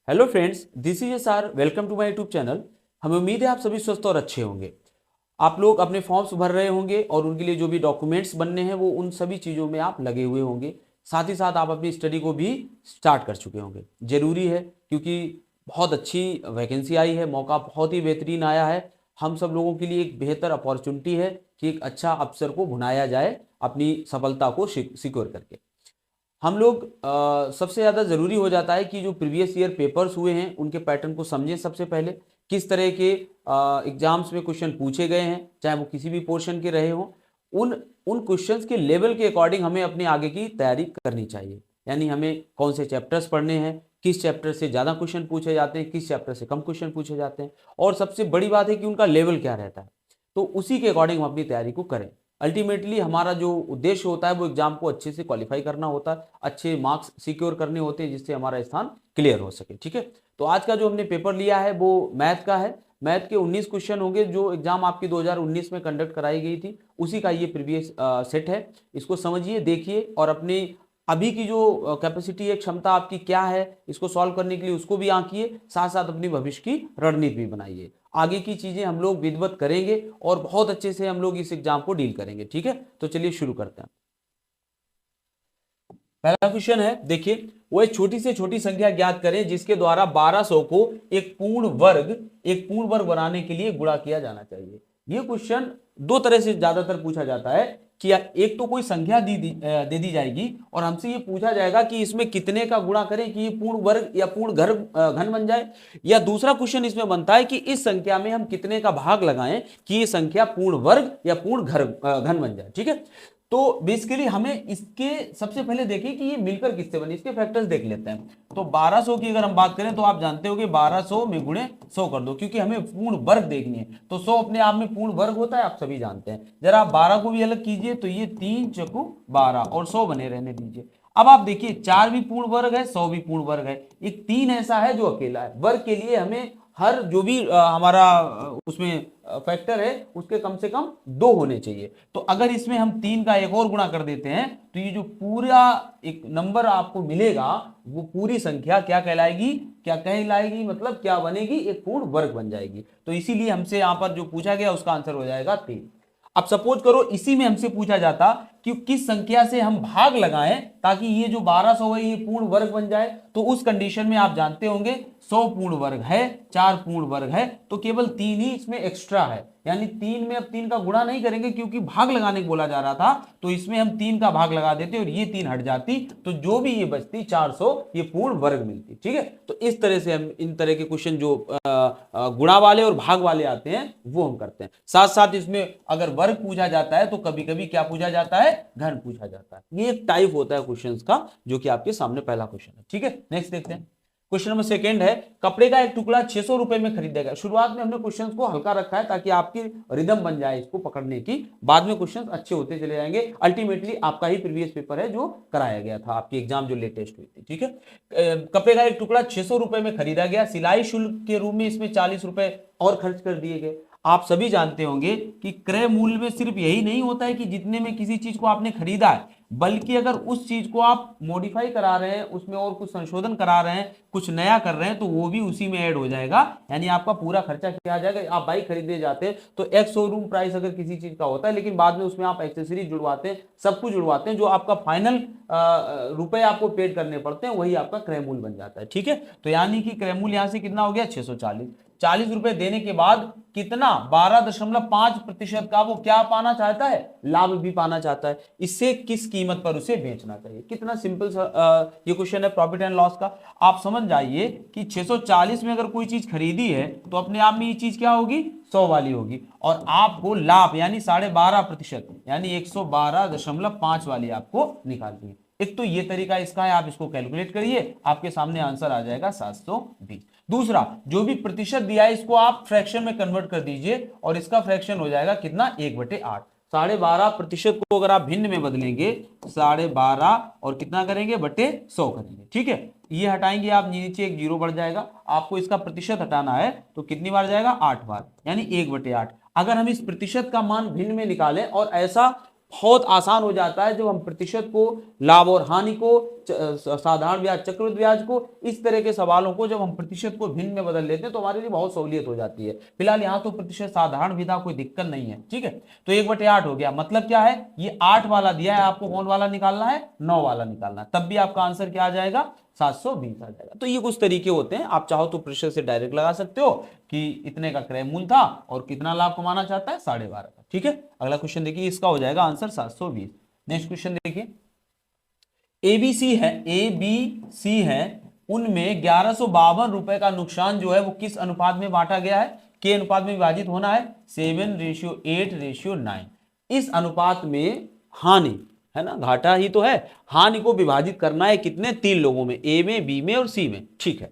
Hello friends, this is SR. Welcome to my YouTube channel. हमें उम्मीद है आप सभी स्वस्थ और अच्छे होंगे। आप लोग अपने फॉर्म्स भर रहे होंगे और उनके लिए जो भी डॉक्यूमेंट्स बनने हैं वो उन सभी चीज़ों में आप लगे हुए होंगे। साथ ही साथ आप अपनी स्टडी को भी स्टार्ट कर चुके होंगे। जरूरी है क्योंकि बहुत अच्छी वैकेंसी आई है, मौका बहुत ही बेहतरीन आया है। हम सब लोगों के लिए एक बेहतर अपॉर्चुनिटी है कि एक अच्छा अफसर को भुनाया जाए अपनी सफलता को सिक्योर करके। हम लोग सबसे ज़्यादा ज़रूरी हो जाता है कि जो प्रीवियस ईयर पेपर्स हुए हैं उनके पैटर्न को समझें। सबसे पहले किस तरह के एग्जाम्स में क्वेश्चन पूछे गए हैं, चाहे वो किसी भी पोर्शन के रहे हों, उन उन क्वेश्चंस के लेवल के अकॉर्डिंग हमें अपने आगे की तैयारी करनी चाहिए। यानी हमें कौन से चैप्टर्स पढ़ने हैं, किस चैप्टर से ज़्यादा क्वेश्चन पूछे जाते हैं, किस चैप्टर से कम क्वेश्चन पूछे जाते हैं, और सबसे बड़ी बात है कि उनका लेवल क्या रहता है। तो उसी के अकॉर्डिंग हम अपनी तैयारी को करें। अल्टीमेटली हमारा जो उद्देश्य होता है वो एग्जाम को अच्छे से क्वालिफाई करना होता है, अच्छे मार्क्स सिक्योर करने होते हैं जिससे हमारा स्थान क्लियर हो सके। ठीक है, तो आज का जो हमने पेपर लिया है वो मैथ का है। मैथ के 19 क्वेश्चन होंगे जो एग्जाम आपकी 2019 में कंडक्ट कराई गई थी, उसी का ये प्रीवियस सेट है। इसको समझिए, देखिए और अपनी अभी की जो कैपेसिटी है, क्षमता आपकी क्या है, इसको सॉल्व करने के लिए उसको भी आंकिए, साथ साथ अपनी भविष्य की रणनीति भी बनाइए। आगे की चीजें हम लोग विधिवत करेंगे और बहुत अच्छे से हम लोग इस एग्जाम को डील करेंगे। ठीक है, तो चलिए शुरू करते हैं। पहला क्वेश्चन है, देखिए, वो एक छोटी से छोटी संख्या ज्ञात करें जिसके द्वारा 1200 को एक पूर्ण वर्ग बनाने के लिए गुणा किया जाना चाहिए। ये क्वेश्चन दो तरह से ज्यादातर पूछा जाता है कि एक तो कोई संख्या दे दी जाएगी और हमसे ये पूछा जाएगा कि इसमें कितने का गुणा करें कि ये पूर्ण वर्ग या पूर्ण घन बन जाए, या दूसरा क्वेश्चन इसमें बनता है कि इस संख्या में हम कितने का भाग लगाएं कि ये संख्या पूर्ण वर्ग या पूर्ण घन बन जाए। ठीक है, तो बेसिकली हमें इसके सबसे पहले देखिए कि ये मिलकर किससे बनी, इसके फैक्टर्स देख लेते हैं। तो 1200 की अगर हम बात करें तो आप जानते हो कि 1200 में गुणे 100 कर दो, क्योंकि हमें पूर्ण वर्ग देखनी है। तो 100 अपने आप में पूर्ण वर्ग होता है, आप सभी जानते हैं। जरा आप 12 को भी अलग कीजिए तो ये 3 चकु 12 और 100 बने रहने दीजिए। अब आप देखिए 4 भी पूर्ण वर्ग है, 100 भी पूर्ण वर्ग है, एक 3 ऐसा है जो अकेला है। वर्ग के लिए हमें हर जो भी हमारा उसमें फैक्टर है उसके कम से कम 2 होने चाहिए। तो अगर इसमें हम 3 का एक और गुणा कर देते हैं तो ये जो पूरा एक नंबर आपको मिलेगा वो पूरी संख्या क्या कहलाएगी, मतलब क्या बनेगी, एक पूर्ण वर्ग बन जाएगी। तो इसीलिए हमसे यहां पर जो पूछा गया उसका आंसर हो जाएगा 3। अब सपोज करो इसी में हमसे पूछा जाता कि किस संख्या से हम भाग लगाएं ताकि ये जो 1200 है ये पूर्ण वर्ग बन जाए, तो उस कंडीशन में आप जानते होंगे 100 पूर्ण वर्ग है, 4 पूर्ण वर्ग है, तो केवल 3 ही इसमें एक्स्ट्रा है। यानी 3 में अब 3 का गुणा नहीं करेंगे क्योंकि भाग लगाने को बोला जा रहा था, तो इसमें हम 3 का भाग लगा देते और ये 3 हट जाती, तो जो भी ये बचती 400 ये पूर्ण वर्ग मिलती। ठीक है, तो इस तरह से हम इन तरह के क्वेश्चन जो गुणा वाले और भाग वाले आते हैं वो हम करते हैं। साथ साथ इसमें अगर वर्ग पूछा जाता है तो कभी कभी क्या पूछा जाता है, घन पूछा जाता है। ये एक टाइप होता है क्वेश्चंस का जो कि आपके सामने पहला क्वेश्चन है। ठीक है, नेक्स्ट देखते हैं। क्वेश्चन नंबर सेकंड है, कपड़े का एक टुकड़ा 600 रुपए में खरीदा गया। शुरुआत में हमने क्वेश्चंस को हल्का रखा है ताकि आपकी रिदम बन जाए इसको पकड़ने की, बाद में क्वेश्चंस अच्छे होते चले जाएंगे। अल्टीमेटली आपका ही प्रीवियस पेपर है जो कराया गया था, आपकी एग्जाम जो लेटेस्ट हुई थी। ठीक है, कपड़े का एक टुकड़ा 600 रुपए में खरीदा गया, सिलाई शुल्क के रूप में इसमें 40 रुपए और खर्च कर दिए गए। आप सभी जानते होंगे कि क्रय मूल्य में सिर्फ यही नहीं होता है कि जितने में किसी चीज को आपने खरीदा है, बल्कि अगर उस चीज को आप मॉडिफाई करा रहे हैं, उसमें और कुछ संशोधन करा रहे हैं, कुछ नया कर रहे हैं, तो वो भी उसी में ऐड हो जाएगा। यानी आपका पूरा खर्चा क्या आ जाएगा। आप बाइक खरीदने जाते हैं तो एक शोरूम प्राइस अगर किसी चीज का होता है, लेकिन बाद में उसमें आप एक्सेसरीज जुड़वाते हैं, सब कुछ जुड़वाते हैं, जो आपका फाइनल रुपए आपको पेड करने पड़ते हैं वही आपका क्रय मूल्य बन जाता है। ठीक है, तो यानी कि क्रय मूल्य यहां से कितना हो गया, 640। 40 रुपए देने के बाद कितना, 12.5% का वो क्या पाना चाहता है, लाभ भी पाना चाहता है। इससे किस कीमत पर उसे बेचना चाहिए। कितना सिंपल ये क्वेश्चन है प्रॉफिट एंड लॉस का। आप समझ जाइए कि 640 में अगर कोई चीज खरीदी है तो अपने आप में ये चीज क्या होगी, 100 वाली होगी, और आपको लाभ यानी 12.5% यानी 112.5 वाली आपको निकालनी है। एक तो ये तरीका इसका है, आप इसको कैलकुलेट करिए, आपके सामने आंसर आ जाएगा 720। दूसरा, जो भी प्रतिशत दिया है इसको आप फ्रैक्शन में कन्वर्ट कर दीजिए और इसका फ्रैक्शन हो जाएगा कितना, 1/8। 12.5% को अगर आप भिन्न में बदलेंगे 12.5 और कितना करेंगे, बटे 100 करेंगे। ठीक है, ये हटाएंगे आप, नीचे एक जीरो बढ़ जाएगा। आपको इसका प्रतिशत हटाना है तो कितनी बार जाएगा, 8 बार, यानी 1/8। अगर हम इस प्रतिशत का मान भिन्न में निकालें और ऐसा बहुत आसान हो जाता है जब हम प्रतिशत को, लाभ और हानि को, साधारण ब्याज, चक्रवृद्धि ब्याज को, इस तरह के सवालों को जब हम प्रतिशत को भिन्न में बदल लेते हैं तो हमारे लिए बहुत सहूलियत हो जाती है। फिलहाल यहाँ तो प्रतिशत साधारण विधा, कोई दिक्कत नहीं है, ठीक है। तो 1/8 हो गया, मतलब क्या है, ये 8 वाला दिया है, आपको कौन वाला निकालना है, 9 वाला निकालना है, तब भी आपका आंसर क्या आ जाएगा, 720 आ जाएगा। तो ये कुछ तरीके होते हैं, आप चाहो तो प्रतिशत से डायरेक्ट लगा सकते हो कि इतने का क्रय मूल्य था और कितना लाभ कमाना चाहता है, 12.5 का, ठीक है। अगला क्वेश्चन देखिए, इसका हो जाएगा आंसर 720। नेक्स्ट क्वेश्चन देखिए, एबीसी है, एबीसी है, उनमें 1152 रुपए का नुकसान जो है वो किस अनुपात में बांटा गया है, के अनुपात में विभाजित होना है, 7:8:9। इस अनुपात में हानि है ना, घाटा ही तो है, हानि को विभाजित करना है कितने, 3 लोगों में, ए में, बी में और सी में, ठीक है।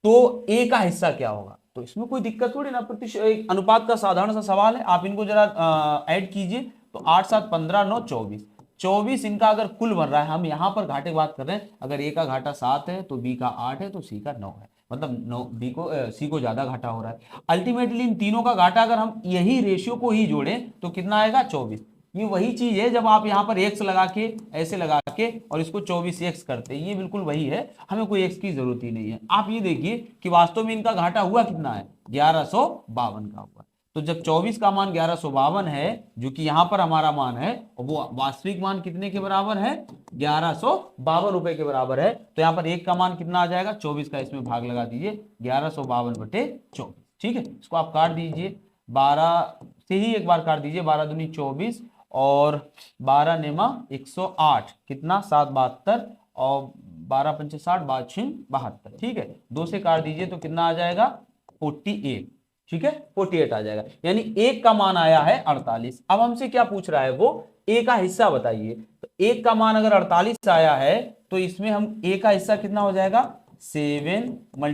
तो ए का हिस्सा क्या होगा, तो इसमें कोई दिक्कत थोड़ी ना, प्रतिशत अनुपात का साधारण सा सवाल है, आप इनको जरा ऐड कीजिए, तो 8 7 15 9 24, 24 इनका अगर कुल बन रहा है, हम यहां पर घाटे की बात कर रहे हैं, अगर ए का घाटा 7 है तो बी का 8 है तो सी का 9 है, मतलब 9 बी को सी को ज्यादा घाटा हो रहा है। अल्टीमेटली इन तीनों का घाटा अगर हम यही रेशियो को ही जोड़ें तो कितना आएगा, 24। ये वही चीज है जब आप यहाँ पर x लगा के, ऐसे लगा के और इसको 24x करते हैं, ये बिल्कुल वही है, हमें कोई x की जरूरत ही नहीं है। आप ये देखिए कि वास्तव में इनका घाटा हुआ कितना है, 1152 का हुआ। तो जब 24 का मान 1152 है, जो कि यहाँ पर हमारा मान है, और वो वास्तविक मान कितने के बराबर है, 1152 रुपए के बराबर है, तो यहाँ पर एक का मान कितना आ जाएगा, 24 का इसमें भाग लगा दीजिए, 1152/24, ठीक है। इसको आप काट दीजिए, 12 से ही एक बार काट दीजिए, 12 दूनी 24 और 12 नेमा 108, कितना 772 और 12 पंचे 60, 12 72, ठीक है। 2 से काट दीजिए तो कितना आ जाएगा, 48, ठीक है, 48 आ जाएगा, यानी एक का मान आया है 48। अब हमसे क्या पूछ रहा है वो, ए का हिस्सा बताइए। तो एक का मान अगर 48 आया है तो इसमें हम ए का हिस्सा कितना हो जाएगा, 7 ×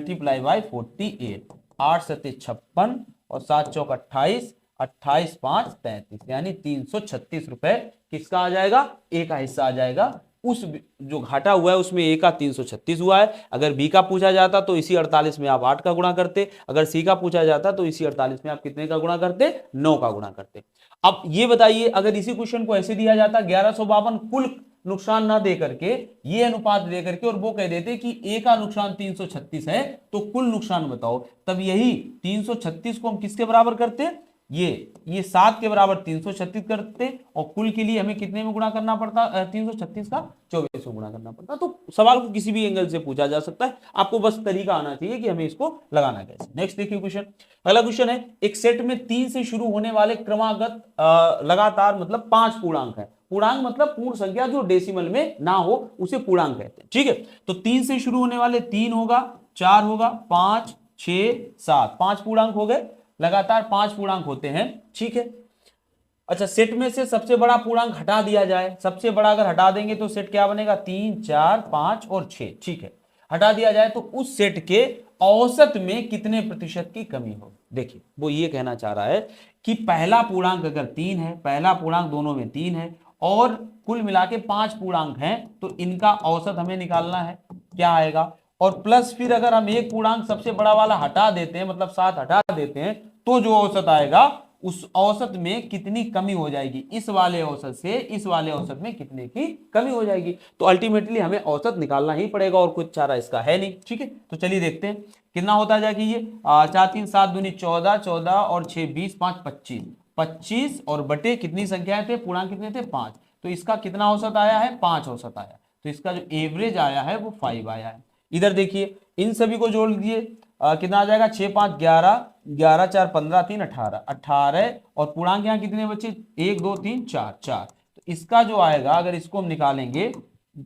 48, 8 7 56 और 7 चौक 28, 28 5 33, यानी 336 रुपए किसका आ जाएगा, ए का हिस्सा आ जाएगा। उस जो घाटा हुआ है उसमें ए का 336 हुआ है। अगर बी का पूछा जाता तो इसी 48 में आप 8 का गुणा करते, अगर सी का पूछा जाता तो इसी 48 में आप कितने का गुणा करते, 9 का गुणा करते। अब ये बताइए, अगर इसी क्वेश्चन को ऐसे दिया जाता, 1152 कुल नुकसान ना दे करके, ये अनुपात दे करके, और वो कह देते कि ए का नुकसान 336 है तो कुल नुकसान बताओ, तब यही 336 को हम किसके बराबर करते, ये 7 के बराबर 336 करते, और कुल के लिए हमें कितने में गुणा करना पड़ता, 336 का 24 में गुणा करना पड़ता। तो सवाल को किसी भी एंगल से पूछा जा सकता है, आपको बस तरीका आना चाहिए कि हमें इसको लगाना कैसे। नेक्स्ट देखिए क्वेश्चन, अगला क्वेश्चन है, एक सेट में 3 से शुरू होने वाले क्रमागत लगातार, मतलब 5 पूर्णांक है, पूर्णांक मतलब पूर्ण संख्या जो डेसिमल में ना हो उसे पूर्णांक कहते हैं, ठीक है। तो 3 से शुरू होने वाले 3 होगा, 4 होगा, 5 6 7, 5 पूर्णांक हो गए, लगातार 5 पूर्णांक होते हैं, ठीक है। अच्छा, सेट में से सबसे बड़ा पूर्णांक हटा दिया जाए, सबसे बड़ा अगर हटा देंगे तो सेट क्या बनेगा, 3 4 5 और 6, ठीक है। हटा दिया जाए तो उस सेट के औसत में कितने प्रतिशत की कमी हो। देखिए वो ये कहना चाह रहा है कि पहला पूर्णांक अगर 3 है, पहला पूर्णांक दोनों में 3 है और कुल मिला के 5 पूर्णांक हैं, तो इनका औसत हमें निकालना है, क्या आएगा। और प्लस फिर अगर हम एक पूर्णांक सबसे बड़ा वाला हटा देते हैं, मतलब 7 हटा देते हैं, तो जो औसत आएगा उस औसत में कितनी कमी हो जाएगी, इस वाले औसत से इस वाले औसत में कितने की कमी हो जाएगी। तो अल्टीमेटली हमें औसत निकालना ही पड़ेगा और कुछ चारा इसका है नहीं, ठीक है। तो चलिए देखते हैं कितना होता जाएगा ये, 4 3 7 दूनी 14, 14 और 6 20, 5 25, 25 और बटे कितनी संख्याएं थे, पूर्णांक कितने थे, 5, तो इसका कितना औसत आया है, 5 औसत आया। तो इसका जो एवरेज आया है वो 5 आया है। इधर देखिए इन सभी को जोड़ लीजिए, कितना आ जाएगा, 6 5 11, 11 4 15, 3 18, 18 और पूर्णांक यहाँ कितने बचे, 1 2 3 4 4, तो इसका जो आएगा अगर इसको हम निकालेंगे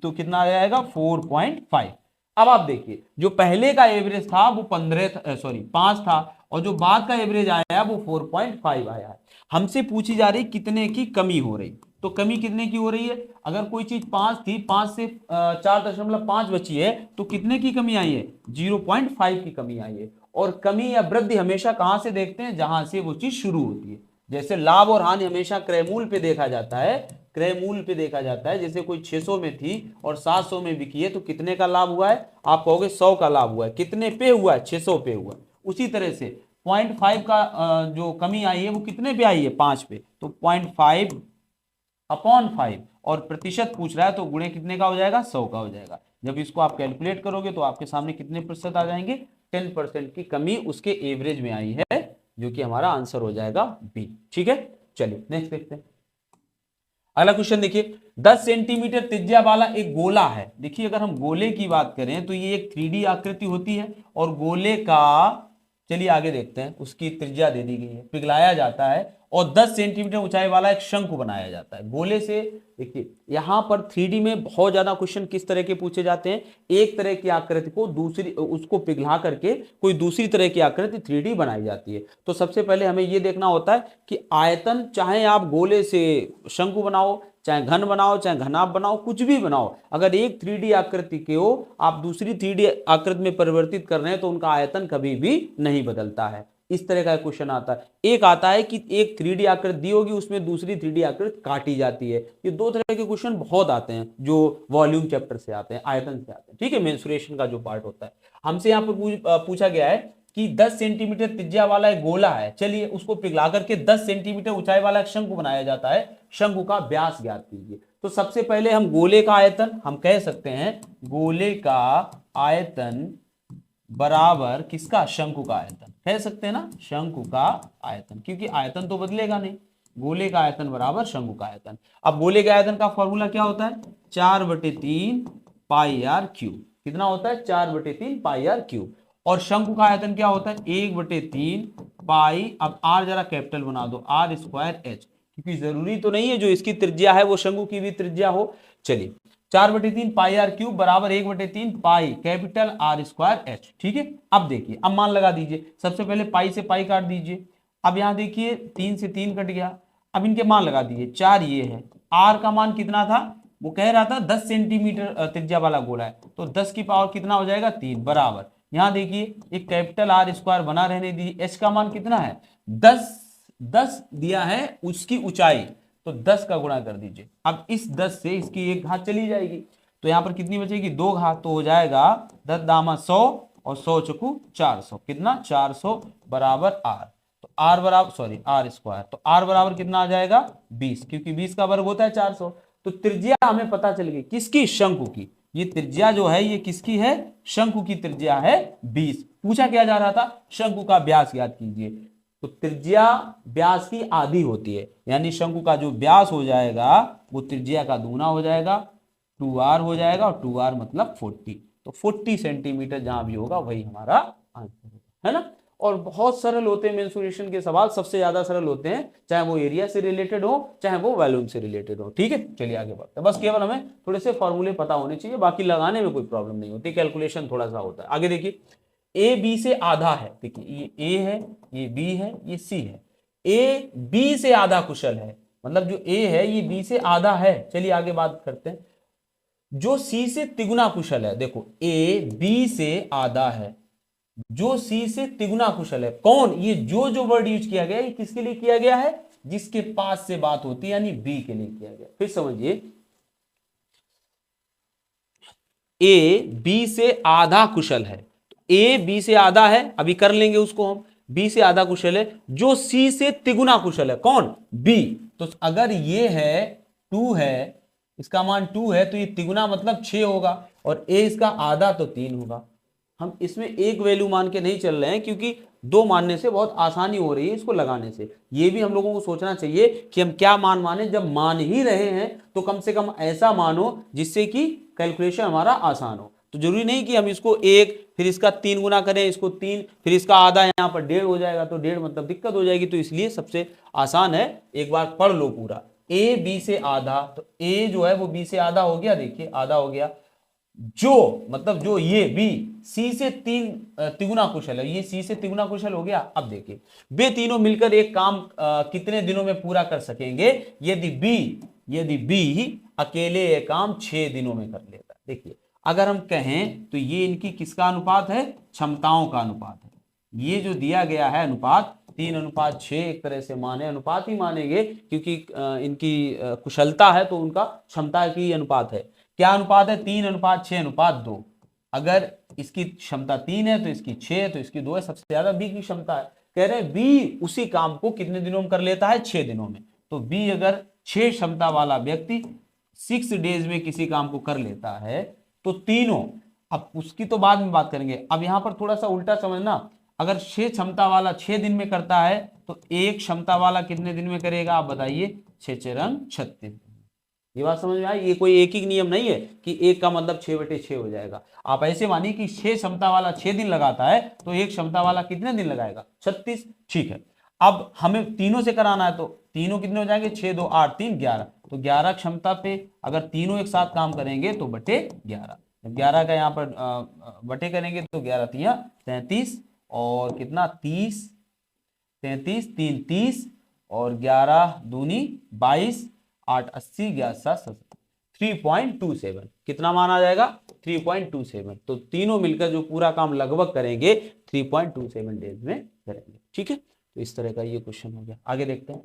तो कितना आ जाएगा, 4.5। अब आप देखिए जो पहले का एवरेज था वो 5 था, और जो बाद का एवरेज आया वो 4.5 आया है। हमसे पूछी जा रही कितने की कमी हो रही, तो कमी कितने की हो रही है, अगर कोई चीज 5 थी, 5 से 4.5 बची है, तो कितने की कमी आई है, 0.5 की कमी आई है। और कमी या वृद्धि हमेशा कहां से देखते हैं, जहां से वो चीज शुरू होती है। जैसे लाभ और हानि हमेशा क्रय मूल्य पे देखा जाता है, क्रय मूल्य पे देखा जाता है। जैसे कोई 600 में थी और 700 में बिकी है, तो कितने का लाभ हुआ है, आप कहोगे 100 का लाभ हुआ है, कितने पे हुआ है, 600 पे हुआ। उसी तरह से 0.5 का जो कमी आई है वो कितने पे आई है, 5 पे, तो 0.5 अपॉन 5 और प्रतिशत पूछ रहा है तो गुणे कितने का हो जाएगा, 100 का हो जाएगा। जब इसको आप कैलकुलेट करोगे तो आपके सामने कितने प्रतिशत आ जाएंगे, 10% की कमी उसके एवरेज में आई है, जो कि हमारा आंसर हो जाएगा बी। ठीक है, चलिए नेक्स्ट देखते हैं। अगला क्वेश्चन देखिए, 10 सेंटीमीटर त्रिज्या वाला एक गोला है। देखिए अगर हम गोले की बात करें तो ये एक 3D आकृति होती है और गोले का, चलिए आगे देखते हैं, उसकी त्रिज्या दे दी गई है, पिघलाया जाता है और 10 सेंटीमीटर ऊंचाई वाला एक शंकु बनाया जाता है गोले से। देखिए यहां पर 3D में बहुत ज्यादा क्वेश्चन किस तरह के पूछे जाते हैं, एक तरह की आकृति को दूसरी, उसको पिघला करके कोई दूसरी तरह की आकृति 3D बनाई जाती है। तो सबसे पहले हमें यह देखना होता है कि आयतन, चाहे आप गोले से शंकु बनाओ, चाहे घन बनाओ, चाहे घनाभ बनाओ, कुछ भी बनाओ, अगर एक 3D आकृति को आप दूसरी 3D आकृति में परिवर्तित कर रहे हैं तो उनका आयतन कभी भी नहीं बदलता है। इस तरह का क्वेश्चन आता है। एक आता है कि एक 3D आकृति दी होगी, उसमें दूसरी 3D आकृति काटी जाती है। ये दो तरह के क्वेश्चन बहुत आते हैं जो वॉल्यूम चैप्टर से आते हैं, आयतन से आते हैं। ठीक है, मेंसुरेशन का जो पार्ट होता है। हमसे यहाँ पर पूछा गया है कि 10 सेंटीमीटर त्रिज्या वाला एक गोला है, चलिए उसको पिघला करके 10 सेंटीमीटर ऊंचाई वाला एक शंकु बनाया जाता है, शंकु का व्यास ज्ञात कीजिए। तो सबसे पहले हम गोले का आयतन, हम कह सकते हैं गोले का आयतन बराबर किसका, शंकु का आयतन, कह सकते हैं ना, शंकु का आयतन, क्योंकि आयतन तो बदलेगा नहीं। गोले का आयतन बराबर शंकु का आयतन। अब गोले के आयतन का फॉर्मूला क्या होता है, 4/3 पाई आर क्यूब। कितना होता है, 4/3 पाई आर क्यूब। और शंकु का आयतन क्या होता है, 1/3 पाई, अब आर जरा कैपिटल बना दो, आर स्क्वायर एच, क्योंकि जरूरी तो नहीं है जो इसकी त्रिज्या है वो शंकु की भी त्रिज्या हो। चलिए 4/3 पाई आर क्यूब बराबर 1/3 pi capital R square H. ठीक है, अब देखिए, अब मान लगा दीजिए, सबसे पहले पाई से पाई काट दीजिए। अब यहां देखिए 3 से 3 कट गया। अब इनके मान लगा दीजिए, 4 ये है, आर का मान कितना था, वो कह रहा था 10 सेंटीमीटर त्रिज्या वाला गोला है, तो 10 की पावर कितना हो जाएगा, 3 बराबर। यहां देखिए एक कैपिटल आर स्क्वायर बना रहने दीजिए, एच का मान कितना है, 10 दिया है उसकी ऊंचाई, तो 10 का गुणा कर दीजिए। अब इस 10 से इसकी एक घात चली जाएगी, तो यहां पर कितनी बचेगी, 2 घात, तो हो जाएगा 10 दामा 100 और 100 चौकू 400, कितना 400 बराबर आर। तो आर बराबर, सॉरी आर स्क्वायर, तो आर बराबर कितना आ जाएगा 20, क्योंकि 20 का वर्ग होता है 400। तो त्रिज्या हमें पता चल गई, किसकी, शंकु की। ये त्रिज्या जो है ये किसकी है, शंकु की त्रिज्या है 20। पूछा क्या जा रहा था, शंकु का व्यास ज्ञात कीजिए। तो त्रिज्या व्यास की आधी होती है, यानी शंकु का जो व्यास हो जाएगा वो त्रिज्या का दूना हो जाएगा, 2r हो जाएगा, और 2r मतलब 40। तो 40 सेंटीमीटर जहां भी होगा वही हमारा आंसर है ना। और बहुत सरल होते हैं मेंसुरेशन के सवाल, सबसे ज्यादा सरल होते हैं, चाहे वो एरिया से रिलेटेड हो चाहे वो वॉल्यूम से रिलेटेड हो। ठीक है, चलिए आगे बढ़ते हैं। बस केवल हमें थोड़े से फॉर्मूले पता होने चाहिए, बाकी लगाने में कोई प्रॉब्लम नहीं होती, कैलकुलेशन थोड़ा सा होता है। आगे देखिए, ए बी से आधा है। देखिए ये ए है, ये बी है, ये सी है। ए बी से आधा कुशल है, मतलब जो ए है ये बी से आधा है। चलिए आगे बात करते हैं। जो सी से तिगुना कुशल है, देखो ए बी से आधा है, जो सी से तिगुना कुशल है, कौन, ये जो वर्ड यूज किया गया ये किसके लिए किया गया है, जिसके पास से बात होती है, यानी बी के लिए किया गया। फिर समझिए, ए बी से आधा कुशल है, ए बी से आधा है, अभी कर लेंगे उसको हम, बी से आधा कुशल है। जो सी से तिगुना कुशल है, कौन, बी। तो अगर ये है 2 है, इसका मान 2 है, तो ये तिगुना मतलब 6 होगा, और ए इसका आधा तो 3 होगा। हम इसमें एक वैल्यू मान के नहीं चल रहे हैं, क्योंकि 2 मानने से बहुत आसानी हो रही है इसको लगाने से। ये भी हम लोगों को सोचना चाहिए कि हम क्या मान माने, जब मान ही रहे हैं तो कम से कम ऐसा मानो जिससे कि कैलकुलेशन हमारा आसान हो। तो जरूरी नहीं कि हम इसको 1 फिर इसका 3 गुना करें, इसको 3 फिर इसका आधा, यहाँ पर 1.5 हो जाएगा, तो 1.5 मतलब दिक्कत हो जाएगी। तो इसलिए सबसे आसान है, एक बार पढ़ लो पूरा, ए बी से आधा, तो ए जो है वो बी से आधा हो गया, देखिए आधा हो गया। जो मतलब जो ये बी सी से तिगुना कुशल है, ये सी से तिगुना कुशल हो गया। अब देखिए वे तीनों मिलकर एक काम कितने दिनों में पूरा कर सकेंगे, यदि बी अकेले ये काम 6 दिनों में कर लेता है। देखिए अगर हम कहें तो ये इनकी किसका अनुपात है, क्षमताओं का अनुपात है। ये जो दिया गया है अनुपात 3:6, एक तरह से माने अनुपात ही मानेंगे, क्योंकि इनकी कुशलता है तो उनका क्षमता की अनुपात है। क्या अनुपात है, 3:6:2। अगर इसकी क्षमता 3 है तो इसकी 6 है, तो इसकी 2 है, सबसे ज्यादा बी की क्षमता है। कह रहे हैं बी उसी काम को कितने दिनों में कर लेता है, 6 दिनों में। तो बी अगर 6 क्षमता वाला व्यक्ति 6 डेज में किसी काम को कर लेता है, तो तीनों, अब उसकी तो बाद में बात करेंगे, अब यहां पर थोड़ा सा उल्टा समझना, अगर 6 क्षमता वाला 6 दिन में करता है तो 1 क्षमता वाला कितने दिन में करेगा, आप बताइए। 6 चरंग 36। ये बात समझ में आई। ये कोई एक ही नियम नहीं है कि 1 का मतलब 6/6 हो जाएगा। आप ऐसे मानिए कि 6 क्षमता वाला 6 दिन लगाता है तो 1 क्षमता वाला कितने दिन लगाएगा, 36। ठीक है, अब हमें तीनों से कराना है तो तीनों कितने हो जाएंगे, 6 2 8 3 11, तो 11 क्षमता पे अगर तीनों एक साथ काम करेंगे तो बटे 11, जब 11 का यहाँ पर बटे करेंगे तो 11 3 33 और कितना 30, 33 3 30 और 11 दूनी 22, 8 80, 11 7 3.27, कितना मान आ जाएगा 3.27। तो तीनों मिलकर जो पूरा काम लगभग करेंगे 3.27 डेज में करेंगे। ठीक है, तो इस तरह का ये क्वेश्चन हो गया। आगे देखते हैं।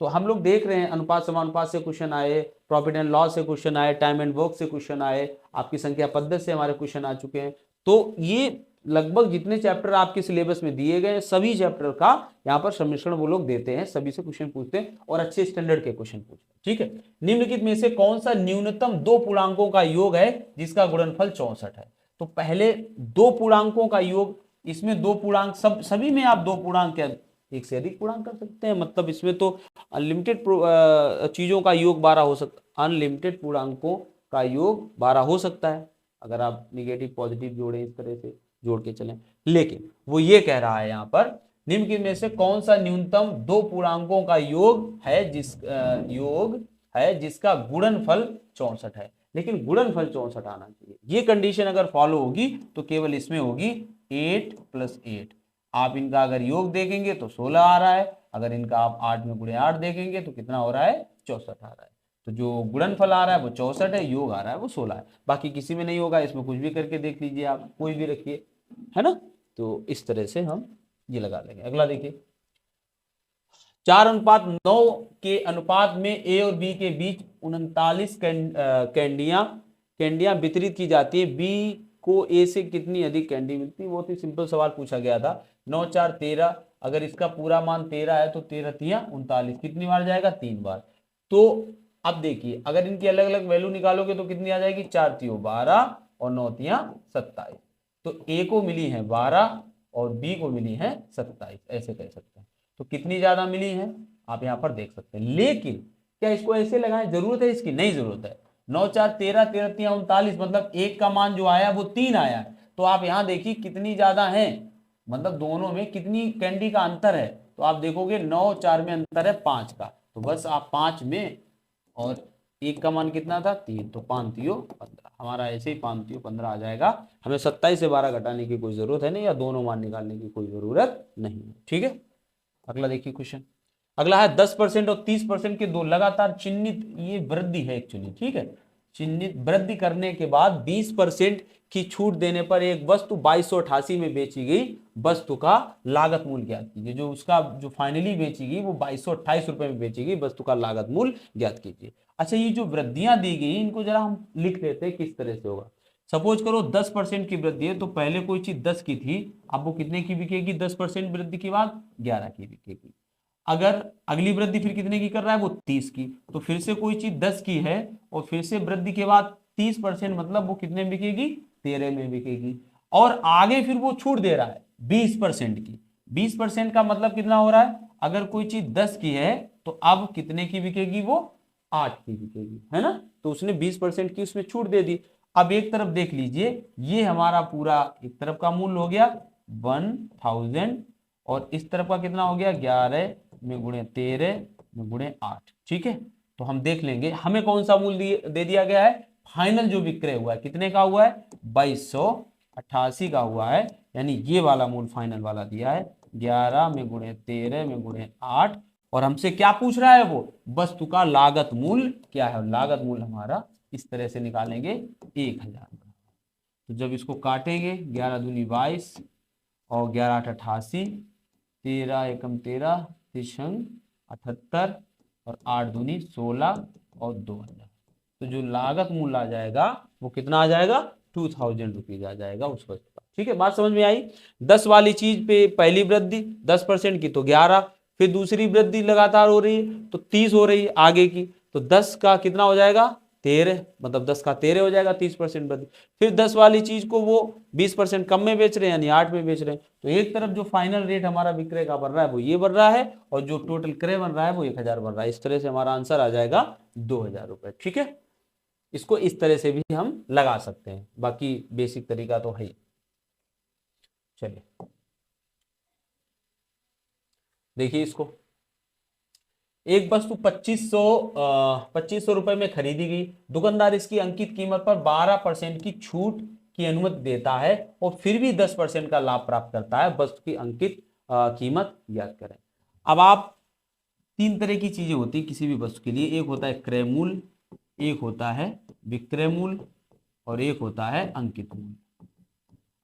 तो हम लोग देख रहे हैं अनुपात समानुपात से क्वेश्चन आए, प्रॉफिट एंड लॉस से क्वेश्चन आए, टाइम एंड वर्क से क्वेश्चन आए, आपकी संख्या पद्धति से हमारे क्वेश्चन आ चुके हैं। तो ये लगभग जितने चैप्टर आपके सिलेबस में दिए गए सभी चैप्टर का यहाँ पर सम्मिश्रण वो लोग देते हैं, सभी से क्वेश्चन पूछते हैं और अच्छे स्टैंडर्ड के क्वेश्चन पूछते हैं। ठीक है, निम्नलिखित में से कौन सा न्यूनतम 2 पूर्णांकों का योग है जिसका गुणनफल 64 है। तो पहले 2 पूर्णांकों का योग, इसमें 2 पूर्णांक सभी में आप 2 पूर्णांक क्या एक से अधिक पूर्णांक कर सकते हैं, मतलब इसमें तो अनलिमिटेड चीजों का योग 12 हो सकता, अनलिमिटेड पूर्णांकों का योग 12 हो सकता है अगर आप निगेटिव पॉजिटिव जोड़ें, इस तरह से जोड़ के चलें। लेकिन वो ये कह रहा है यहाँ पर निम्न में से कौन सा न्यूनतम 2 पूर्णांकों का योग है जिसका गुणनफल 64 है, लेकिन गुणनफल 64 आना चाहिए। ये कंडीशन अगर फॉलो होगी तो केवल इसमें होगी 8 + 8। आप इनका अगर योग देखेंगे तो 16 आ रहा है, अगर इनका आप 8 में गुणे 8 देखेंगे तो कितना हो रहा है, 64 आ रहा है। तो जो गुणनफल आ रहा है वो 64 है, योग आ रहा है वो 16 है। बाकी किसी में नहीं होगा, इसमें कुछ भी करके देख लीजिए, आप कोई भी रखिए, है ना। तो इस तरह से हम ये लगा लेंगे। अगला देखिए, 4:9 के अनुपात में ए और बी के बीच 39 कैंडियां वितरित की जाती है। बी को ए से कितनी अधिक कैंडी मिलती है। बहुत ही सिंपल सवाल पूछा गया था। 9 4 13, अगर इसका पूरा मान 13 है तो 13 3 39, कितनी बार जाएगा, 3 बार। तो अब देखिए अगर इनकी अलग अलग वैल्यू निकालोगे तो कितनी आ जाएगी, 4 3 12 और 9 3 27। तो ए को मिली है 12 और बी को मिली है 27, ऐसे कह सकते हैं। तो कितनी ज्यादा मिली है आप यहाँ पर देख सकते हैं। लेकिन क्या इसको ऐसे लगाएं, जरूरत है इसकी, नहीं जरूरत है। 9 4 13, 13 3 39, मतलब एक का मान जो आया वो 3 आया है। तो आप यहाँ देखिए कितनी ज्यादा है, मतलब दोनों में कितनी कैंडी का अंतर है। तो आप देखोगे 9 4 में अंतर है 5 का, तो बस आप 5 में, और एक का मान कितना था 3, तो 5 3 15, हमारा ऐसे ही 5 3 15 आ जाएगा। हमें 27 से 12 घटाने की कोई जरूरत है नहीं, या दोनों मान निकालने की कोई जरूरत नहीं है। ठीक है, अगला देखिए क्वेश्चन। अगला है 10% और 30% के दो लगातार चिन्हित, ये वृद्धि है एक्चुअली, ठीक है। चिन्हित वृद्धि करने के बाद 20% की छूट देने पर एक वस्तु 2288 में बेची गई वस्तु का लागत मूल्य ज्ञात कीजिए। जो उसका जो फाइनली बेची गई वो 2228 रुपए में बेची गई वस्तु का लागत मूल्य ज्ञात कीजिए। अच्छा, ये जो वृद्धियां दी गई इनको जरा हम लिख लेते हैं किस तरह से होगा। सपोज करो 10% की वृद्धि है, तो पहले कोई चीज 10 की थी, अब वो कितने की बिकेगी, 10% वृद्धि के बाद 11 की बिकेगी। अगर अगली वृद्धि फिर कितने की कर रहा है, वो 30 की, तो फिर से कोई चीज 10 की है और फिर से वृद्धि के बाद 30%, मतलब वो कितने में बिकेगी, 13 में बिकेगी। और आगे फिर वो छूट दे रहा है 20% की। 20% का मतलब कितना हो रहा है, अगर कोई चीज 10 की है तो अब कितने की बिकेगी, वो 8 की बिकेगी, है ना। तो उसने 20% की उसमें छूट दे दी। अब एक तरफ देख लीजिए, ये हमारा पूरा एक तरफ का मूल्य हो गया 1000, और इस तरफ का कितना हो गया 11 में गुणे 13 में गुणे 8। ठीक है, तो हम देख लेंगे हमें कौन सा मूल्य दे दिया गया है, फाइनल जो विक्रय हुआ है कितने का हुआ है, 2288 का हुआ है, यानी ये वाला मूल्य फाइनल वाला दिया है 11 में गुणे 13 में गुणे 8। और हमसे क्या पूछ रहा है, वो वस्तु का लागत मूल्य क्या है। लागत मूल्य हमारा इस तरह से निकालेंगे 1000 का। तो जब इसको काटेंगे 11 दूनी 22 और 11 8 88, 13 एकम 13, 78 और 8 दूनी 16 और 2000। तो जो लागत मूल्य आ जाएगा वो कितना आ जाएगा, 2000 रुपीज आ जाएगा उस वस्तु का। ठीक है, बात समझ में आई। 10 वाली चीज पे पहली वृद्धि 10% की तो 11, फिर दूसरी वृद्धि लगातार हो रही है तो 30 हो रही है आगे की, तो 10 का कितना हो जाएगा 13, मतलब 10 का 13 हो जाएगा 30% वृद्धि। फिर 10 वाली चीज को वो 20% कम में बेच रहे हैं यानी 8 में बेच रहे हैं, तो एक तरफ जो फाइनल रेट हमारा विक्रय का बढ़ रहा है वो ये बढ़ रहा है, और जो टोटल क्रय बन रहा है वो 1000 बढ़ रहा है। इस तरह से हमारा आंसर आ जाएगा 2000 रुपए। ठीक है, इसको इस तरह से भी हम लगा सकते हैं, बाकी बेसिक तरीका तो है ही। चलिए देखिए इसको, एक वस्तु 2500 रुपए में खरीदी गई, दुकानदार इसकी अंकित कीमत पर 12% की छूट की अनुमति देता है और फिर भी 10% का लाभ प्राप्त करता है। वस्तु की अंकित कीमत ज्ञात करें। अब आप, तीन तरह की चीजें होती है किसी भी वस्तु के लिए, एक होता है क्रय मूल्य, एक होता है विक्रय मूल्य और एक होता है अंकित मूल्य।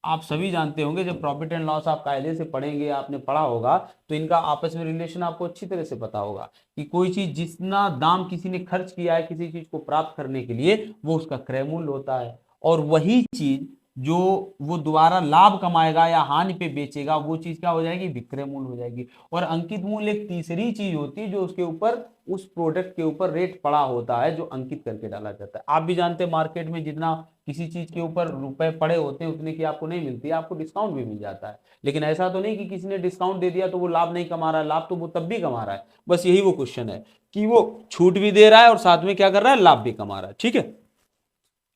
आप सभी जानते होंगे, जब प्रॉफिट एंड लॉस आप कायदे से पढ़ेंगे, आपने पढ़ा होगा, तो इनका आपस में रिलेशन आपको अच्छी तरह से पता होगा कि कोई चीज जितना दाम किसी ने खर्च किया है किसी चीज को प्राप्त करने के लिए, वो उसका क्रय मूल्य होता है, और वही चीज जो वो दोबारा लाभ कमाएगा या हानि पे बेचेगा वो चीज क्या हो जाएगी, विक्रय मूल्य हो जाएगी। और अंकित मूल्य एक तीसरी चीज होती है जो उसके ऊपर, उस प्रोडक्ट के ऊपर रेट पड़ा होता है जो अंकित करके डाला जाता है। आप भी जानते हैं मार्केट में जितना किसी चीज के ऊपर रुपए पड़े होते हैं उतने की आपको नहीं मिलती है, आपको डिस्काउंट भी मिल जाता है। लेकिन ऐसा तो नहीं कि किसी ने डिस्काउंट दे दिया तो वो लाभ नहीं कमा रहा है, लाभ तो वो तब भी कमा रहा है। बस यही वो क्वेश्चन है कि वो छूट भी दे रहा है और साथ में क्या कर रहा है, लाभ भी कमा रहा है। ठीक है,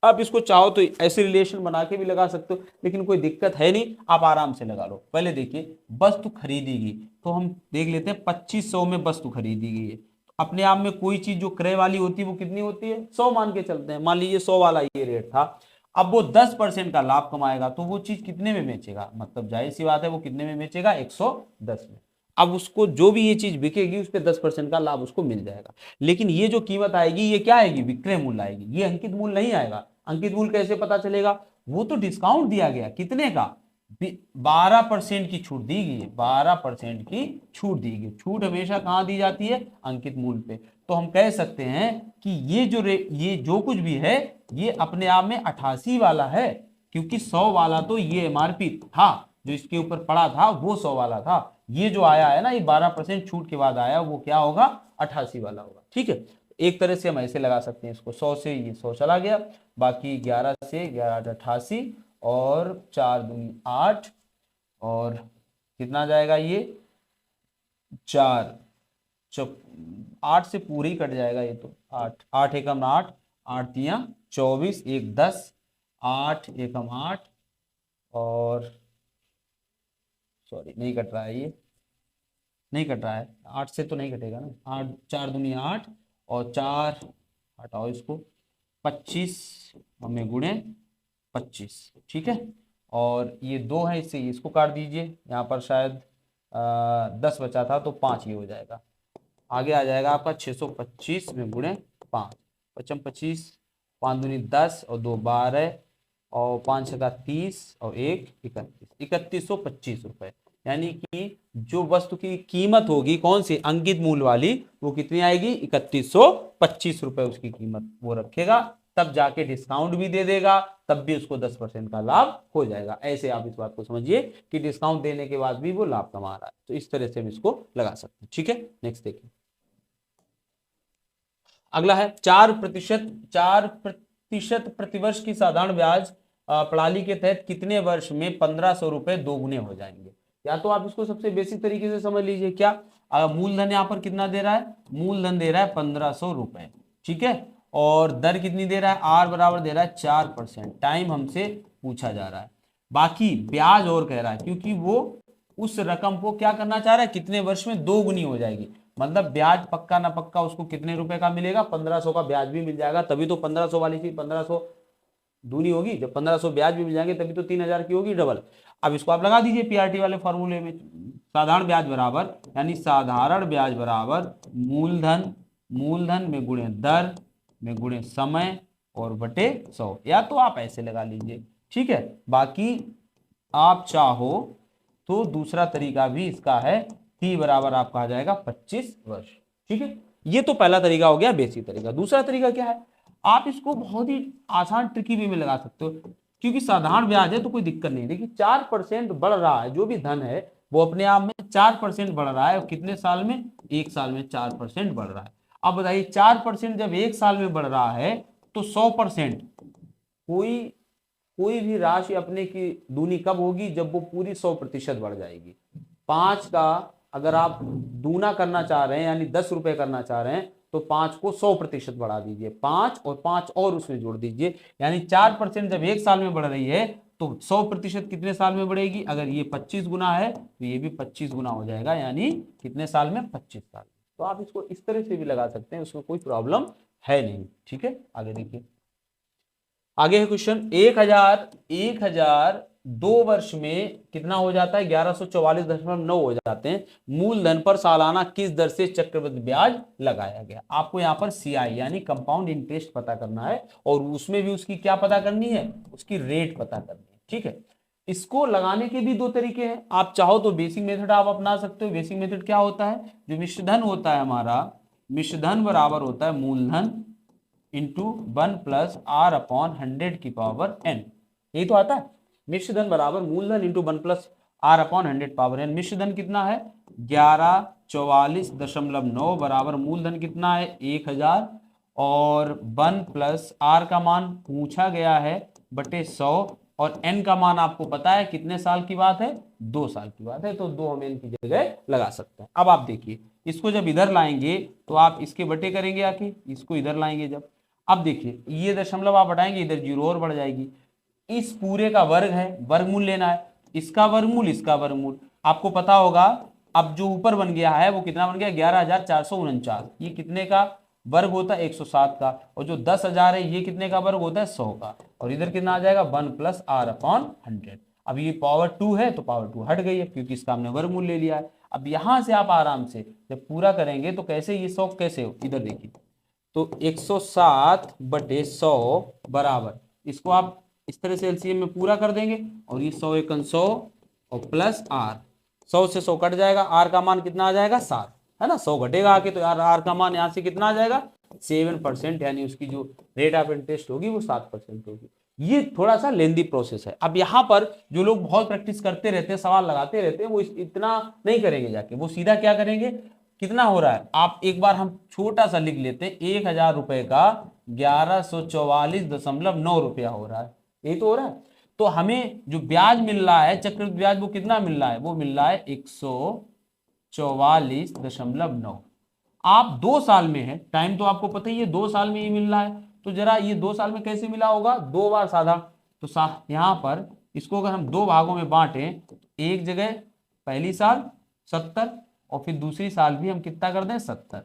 आप इसको चाहो तो ऐसे रिलेशन बना के भी लगा सकते हो, लेकिन कोई दिक्कत है नहीं, आप आराम से लगा लो। पहले देखिए, वस्तु खरीदी गई, तो हम देख लेते हैं 2500 में वस्तु खरीदी गई है। अपने आप में कोई चीज जो क्रय वाली होती है वो कितनी होती है, 100 मान के चलते हैं। मान लीजिए 100 वाला ये रेट था, अब वो 10% का लाभ कमाएगा तो वो चीज कितने में बेचेगा, मतलब जाहिर सी बात है वो कितने में बेचेगा, 110 में। अब उसको जो भी ये चीज बिकेगी उस पर 10% का लाभ उसको मिल जाएगा। लेकिन ये जो कीमत आएगी ये क्या आएगी, विक्रय मूल्य आएगी, ये अंकित मूल्य नहीं आएगा। अंकित मूल्य कैसे पता चलेगा, वो तो डिस्काउंट दिया गया, कितने का, 12% की छूट दी गई है, 12% की छूट दी गई। छूट हमेशा कहां दी जाती है, अंकित मूल्य पे। तो हम कह सकते हैं कि ये जो कुछ भी है ये अपने आप में 88 वाला है, क्योंकि 100 वाला तो ये एमआरपी था, जो इसके ऊपर पड़ा था वो 100 वाला था। ये जो आया है ना, ये 12% छूट के बाद आया, वो क्या होगा, 88 वाला होगा। ठीक है, एक तरह से हम ऐसे लगा सकते हैं इसको, 100 से ये 100 चला गया, बाकी 11 से 11 88 और 4 दूनी 8, और कितना जाएगा ये 4, 8 से पूरी कट जाएगा ये तो, 8 8 एकम 8, 8 तियां 24, 1 10, 8 एकम 8, और सॉरी नहीं कट रहा है, ये नहीं कट रहा है, 8 से तो नहीं कटेगा ना, 8 4 दूनी 8 और 4 हटाओ इसको, 25 हमें गुणे 25। ठीक है, और ये 2 है, इससे इसको काट दीजिए, यहाँ पर शायद 10 बचा था तो 5 ये हो जाएगा। आगे आ जाएगा आपका 625 में गुणे 5, 55 25, 5 दूनी 10 और 2 12 और 5 छका 30 और 1 31, 3125 रुपए। यानी कि जो वस्तु की कीमत होगी कौन सी, अंकित मूल्य वाली, वो कितनी आएगी, 3125 रुपए उसकी कीमत वो रखेगा, तब जाके डिस्काउंट भी दे देगा, तब भी उसको 10% का लाभ हो जाएगा। ऐसे आप इस बात को समझिए कि डिस्काउंट देने के बाद भी वो लाभ कमा रहा है, तो इस तरह से हम इसको लगा सकते हैं। ठीक है, नेक्स्ट देखिए, अगला है 4% प्रतिवर्ष की साधारण ब्याज प्रणाली के तहत कितने वर्ष में 1500 रुपए दोगुने हो जाएंगे। या तो आप इसको सबसे बेसिक तरीके से समझ लीजिए, क्या मूलधन यहाँ पर कितना दे रहा है, मूलधन दे रहा है 1500 रुपए। ठीक है, और दर कितनी दे रहा है, आर बराबर दे रहा है 4%, टाइम हमसे पूछा जा रहा है, बाकी ब्याज और कह रहा है, क्योंकि वो उस रकम को क्या करना चाह रहा है, कितने वर्ष में दोगुनी हो जाएगी, मतलब ब्याज पक्का ना पक्का उसको कितने रुपए का मिलेगा, 1500 का ब्याज भी मिल जाएगा, तभी तो 1500 वाली चीज 1500 दूनी होगी, जब 1500 ब्याज भी मिल जाएंगे तभी तो 3000 की होगी डबल। अब इसको आप लगा दीजिए पीआरटी वाले फॉर्मूले में, साधारण ब्याज बराबर, यानी साधारण ब्याज बराबर मूलधन में गुणे दर में गुणे समय और बटे 100, या तो आप ऐसे लगा लीजिए। ठीक है, बाकी आप चाहो तो दूसरा तरीका भी इसका है, टी बराबर आपका आ जाएगा 25 वर्ष। ठीक है, ये तो पहला तरीका हो गया बेसिक तरीका। दूसरा तरीका क्या है, आप इसको बहुत ही आसान ट्रिकी वे में लगा सकते हो, क्योंकि साधारण ब्याज है तो कोई दिक्कत नहीं। देखिए 4% बढ़ रहा है, जो भी धन है वो अपने आप में 4% बढ़ रहा है। और कितने साल में? 1 साल में 4% बढ़ रहा है। अब बताइए 4% जब 1 साल में बढ़ रहा है तो 100%, कोई कोई भी राशि अपने की दूनी कब होगी? जब वो पूरी 100% बढ़ जाएगी। 5 का अगर आप दूना करना चाह रहे हैं यानी 10 रुपए करना चाह रहे हैं तो 5 को 100% बढ़ा दीजिए, 5 और 5 और उसमें जोड़ दीजिए, यानी 4% जब 1 साल में बढ़ रही है तो 100% कितने साल में बढ़ेगी? अगर ये 25 गुना है तो ये भी 25 गुना हो जाएगा, यानी कितने साल में? 25 साल। तो आप इसको इस तरह से भी लगा सकते हैं, उसमें कोई प्रॉब्लम है नहीं। ठीक है, आगे देखिए। आगे है क्वेश्चन, 1000 2 वर्ष में कितना हो जाता है? 1144.9 हो जाते हैं। मूलधन पर सालाना किस दर से चक्रवृद्धि ब्याज लगाया गया? आपको यहाँ पर CI यानी कंपाउंड इंटरेस्ट पता करना है, और उसमें भी उसकी क्या पता करनी है? उसकी रेट पता करनी है। ठीक है, इसको लगाने के भी दो तरीके हैं। आप चाहो तो बेसिक मेथड आप अपना सकते हो। बेसिक मेथड क्या होता है? जो मिश्रधन होता है हमारा, मिश्रधन बराबर होता है मूलधन इंटू 1+r/100⁻n, यही तो आता है। मिश्रधन बराबर मूलधन इंटू 1+r/100⁻n। मिश्रधन कितना है? 1144.9 बराबर मूलधन कितना है? 1000, और 1+r का मान पूछा गया है बटे 100, और n का मान आपको पता है कितने साल की बात है? 2 साल की बात है, तो 2 हम n की जगह लगा सकते हैं। अब आप देखिए, इसको जब इधर लाएंगे तो आप इसके बटे करेंगे, आके इसको इधर लाएंगे जब, अब देखिए ये दशमलव आप हटाएंगे, इधर 0 और बढ़ जाएगी। इस पूरे का वर्ग है, वर्गमूल लेना है, इसका वर्गमूल, इसका वर्गमूल। आपको पता होगा अब जो ऊपर बन गया है वो कितना बन गया? 11,449। ये कितने का वर्ग होता है? 107 का। और जो 10,000 है ये कितने का वर्ग होता है? 100 का। और इधर कितना आ जाएगा? 1+r/100। अब ये पावर 2 है तो पावर 2 हट गई है, क्योंकि इसका हमने वर्गमूल ले लिया है। अब यहां से आप आराम से जब पूरा करेंगे तो कैसे ये 100 कैसे हो? इधर देखिए, तो 107/100 बराबर, इसको आप इस तरह से एलसीएम में पूरा कर देंगे, और ये 100 एकन 100 और प्लस r, 100 से 100 कट जाएगा, r का मान कितना आ जाएगा? 7, है ना। 100 घटेगा आके तो यार r का मान यहाँ से कितना आ जाएगा? 7%, यानी उसकी जो रेट ऑफ इंटरेस्ट होगी वो 7% होगी। ये थोड़ा सा लेंदी प्रोसेस है। अब यहाँ पर जो लोग बहुत प्रैक्टिस करते रहते हैं, सवाल लगाते रहते हैं, वो इतना नहीं करेंगे जाके, वो सीधा क्या करेंगे? कितना हो रहा है? आप एक बार हम छोटा सा लिख लेते हैं, 1000 रुपए का 1144.9 रुपया हो रहा है, यही तो हो रहा है। तो हमें जो ब्याज मिल रहा है, चक्रवृद्धि ब्याज, वो कितना मिल रहा है? वो मिल रहा है 144.9। आप 2 साल में है, टाइम तो आपको पता ही है, 2 साल में ही मिल रहा है। तो जरा ये 2 साल में कैसे मिला होगा? 2 बार साधा। तो यहां पर इसको अगर हम 2 भागों में बांटे, एक जगह पहली साल 70 और फिर दूसरी साल भी हम कितना कर दें? 70।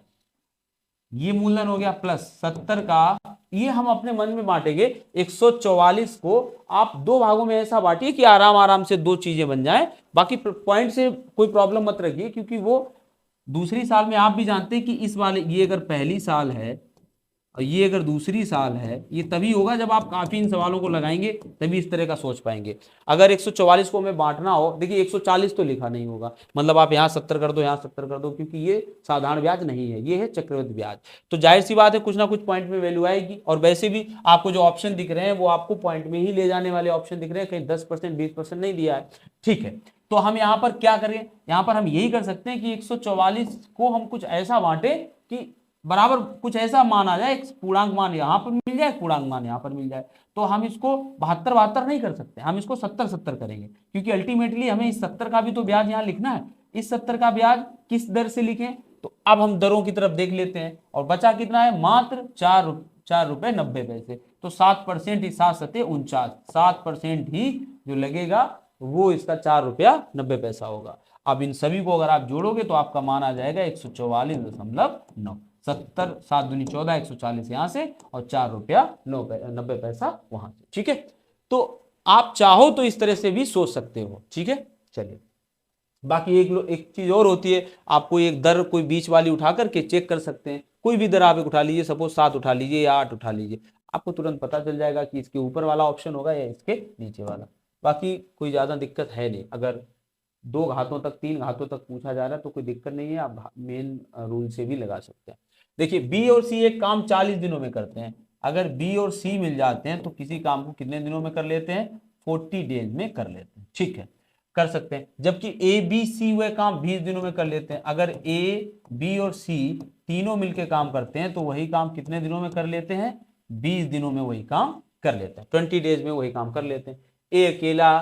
ये मूलधन हो गया, प्लस 70 का, ये हम अपने मन में बांटेंगे। 144 को आप 2 भागों में ऐसा बांटिए कि आराम आराम से 2 चीजें बन जाएं। बाकी पॉइंट से कोई प्रॉब्लम मत रखिए, क्योंकि वो दूसरी साल में आप भी जानते हैं कि इस वाले, ये अगर पहली साल है और ये अगर दूसरी साल है, ये तभी होगा जब आप काफी इन सवालों को लगाएंगे, तभी इस तरह का सोच पाएंगे। अगर 144 को हमें बांटना हो, देखिए 140 तो लिखा नहीं होगा, मतलब आप यहाँ 70 कर दो, यहाँ 70 कर दो, क्योंकि ये साधारण ब्याज नहीं है, ये है चक्रवृद्धि ब्याज। तो जाहिर सी बात है कुछ ना कुछ पॉइंट में वैल्यू आएगी। और वैसे भी आपको जो ऑप्शन दिख रहे हैं वो आपको पॉइंट में ही ले जाने वाले ऑप्शन दिख रहे हैं, कहीं 10% 20% नहीं दिया है। ठीक है, तो हम यहाँ पर क्या करें? यहाँ पर हम यही कर सकते हैं कि 144 को हम कुछ ऐसा बांटे कि बराबर कुछ ऐसा मान आ जाए, एक पूर्णांक मान यहाँ पर मिल जाए, पूर्णांक मान यहाँ पर मिल जाए। तो हम इसको 72 नहीं कर सकते, हम इसको 70 करेंगे, क्योंकि अल्टीमेटली हमें इस 70 का भी तो ब्याज यहाँ लिखना है। इस 70 का ब्याज किस दर से लिखें? तो अब हम दरों की तरफ देख लेते हैं, और बचा कितना है? मात्र 4 रुपए 90 पैसे। तो 7% ही 7×7 = 7% ही जो लगेगा वो इसका 4 रुपया 90 पैसा होगा। अब इन सभी को अगर आप जोड़ोगे तो आपका मान आ जाएगा 144.9। 70 7 दूनी 14, 140 यहाँ से, और 4 रुपया 90 पैसा वहां से। ठीक है, तो आप चाहो तो इस तरह से भी सोच सकते हो। ठीक है, चलिए। बाकी एक चीज और होती है, आपको एक दर कोई बीच वाली उठा करके चेक कर सकते हैं। कोई भी दर आप एक उठा लीजिए, सपोज 7 उठा लीजिए या 8 उठा लीजिए, आपको तुरंत पता चल जाएगा कि इसके ऊपर वाला ऑप्शन होगा या इसके नीचे वाला। बाकी कोई ज्यादा दिक्कत है नहीं। अगर 2 घातों तक 3 घातों तक पूछा जा रहा है तो कोई दिक्कत नहीं है, आप मेन रूल से भी लगा सकते हैं। देखिए बी और सी एक काम 40 दिनों में करते हैं। अगर बी और सी मिल जाते हैं तो किसी काम को कितने दिनों में कर लेते हैं? 40 डेज में कर लेते हैं। ठीक है, कर सकते हैं, जबकि ए बी सी वह काम 20 दिनों में कर लेते हैं। अगर ए बी और सी तीनों मिलकर काम करते हैं तो वही काम कितने दिनों में कर लेते हैं? 20 दिनों में वही काम कर लेते हैं, 20 डेज में वही काम कर लेते हैं। ए अकेला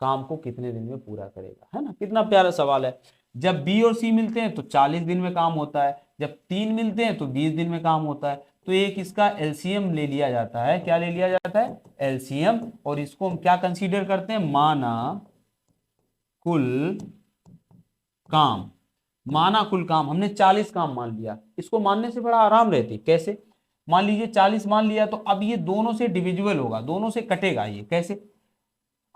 काम को कितने दिन में पूरा करेगा, है ना? कितना प्यारा सवाल है। जब बी और सी मिलते हैं तो 40 दिन में काम होता है, जब तीन मिलते हैं तो 20 दिन में काम होता है। तो एक इसका एलसीएम ले लिया जाता है। क्या ले लिया जाता है? एलसीएम। और इसको हम क्या कंसीडर करते हैं? माना कुल काम। माना कुल काम, हमने 40 काम मान लिया। इसको मानने से बड़ा आराम रहती। कैसे? मान लीजिए 40 मान लिया तो अब ये दोनों से डिविजिबल होगा, दोनों से कटेगा। ये कैसे?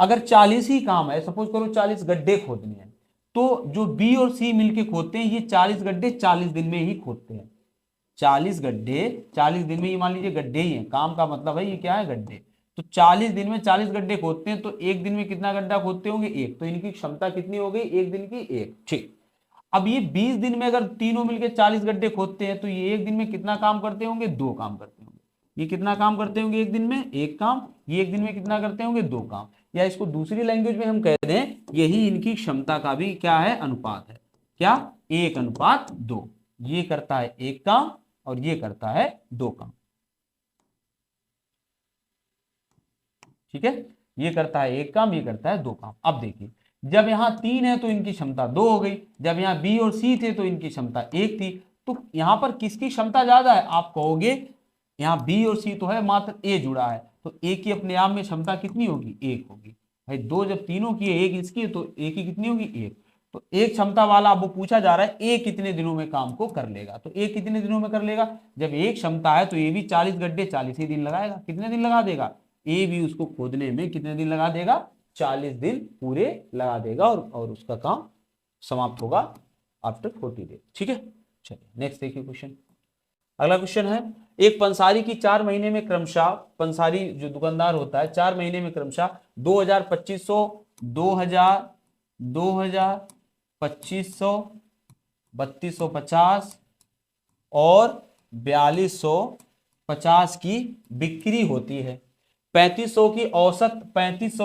अगर 40 ही काम है, सपोज करो 40 गड्ढे खोदने हैं, तो जो बी और सी मिलके खोदते हैं ये 40 गड्ढे 40 दिन में ही खोदते हैं। 40 गड्ढे 40 दिन में, ये मान लीजिए गड्ढे ही है, काम का मतलब है ये क्या है? गड्ढे। तो 40 दिन में 40 गड्ढे खोदते हैं, तो एक दिन में कितना गड्ढा खोदते होंगे? एक। तो इनकी क्षमता कितनी हो गई? एक दिन की एक। ठीक। अब ये 20 दिन में अगर तीनों मिलकर 40 गड्ढे खोदते हैं तो ये एक दिन में कितना काम करते होंगे? दो काम करते होंगे। ये कितना काम करते होंगे एक दिन में? एक काम। ये एक दिन में कितना करते होंगे? दो काम। या इसको दूसरी लैंग्वेज में हम कह दें, यही इनकी क्षमता का भी क्या है? अनुपात है। क्या? 1:2। ये करता है एक काम और ये करता है दो काम। ठीक है, ये करता है एक काम, ये करता है दो काम। अब देखिए, जब यहां 3 है तो इनकी क्षमता 2 हो गई। जब यहां बी और सी थे तो इनकी क्षमता 1 थी। तो यहां पर किसकी क्षमता ज्यादा है? आप कहोगे यहां बी और सी तो है, मात्र ए जुड़ा है, तो ए की अपने आप में क्षमता कितनी होगी? 1 होगी। भाई दो जब तीनों की है, एक इसकी है, तो ए की कितनी होगी? 1। तो एक क्षमता वाला अब वो पूछा जा रहा है ए कितने दिनों में काम को कर लेगा। तो ए कितने दिनों में कर लेगा? जब एक क्षमता है तो ए भी 40 गड्ढे 40 ही दिन लगाएगा। कितने दिन लगा देगा? ए भी उसको खोदने में कितने दिन लगा देगा? 40 दिन पूरे लगा देगा, और उसका काम समाप्त होगा आफ्टर 40 डेज। ठीक है, चलिए नेक्स्ट देखिए क्वेश्चन। अगला क्वेश्चन है, एक पंसारी की 4 महीने में क्रमशः, पंसारी जो दुकानदार होता है 4 महीने में क्रमशः 2000, 2500, 2000, 2000, 2500, 3250 और 4250 की बिक्री होती है। 3500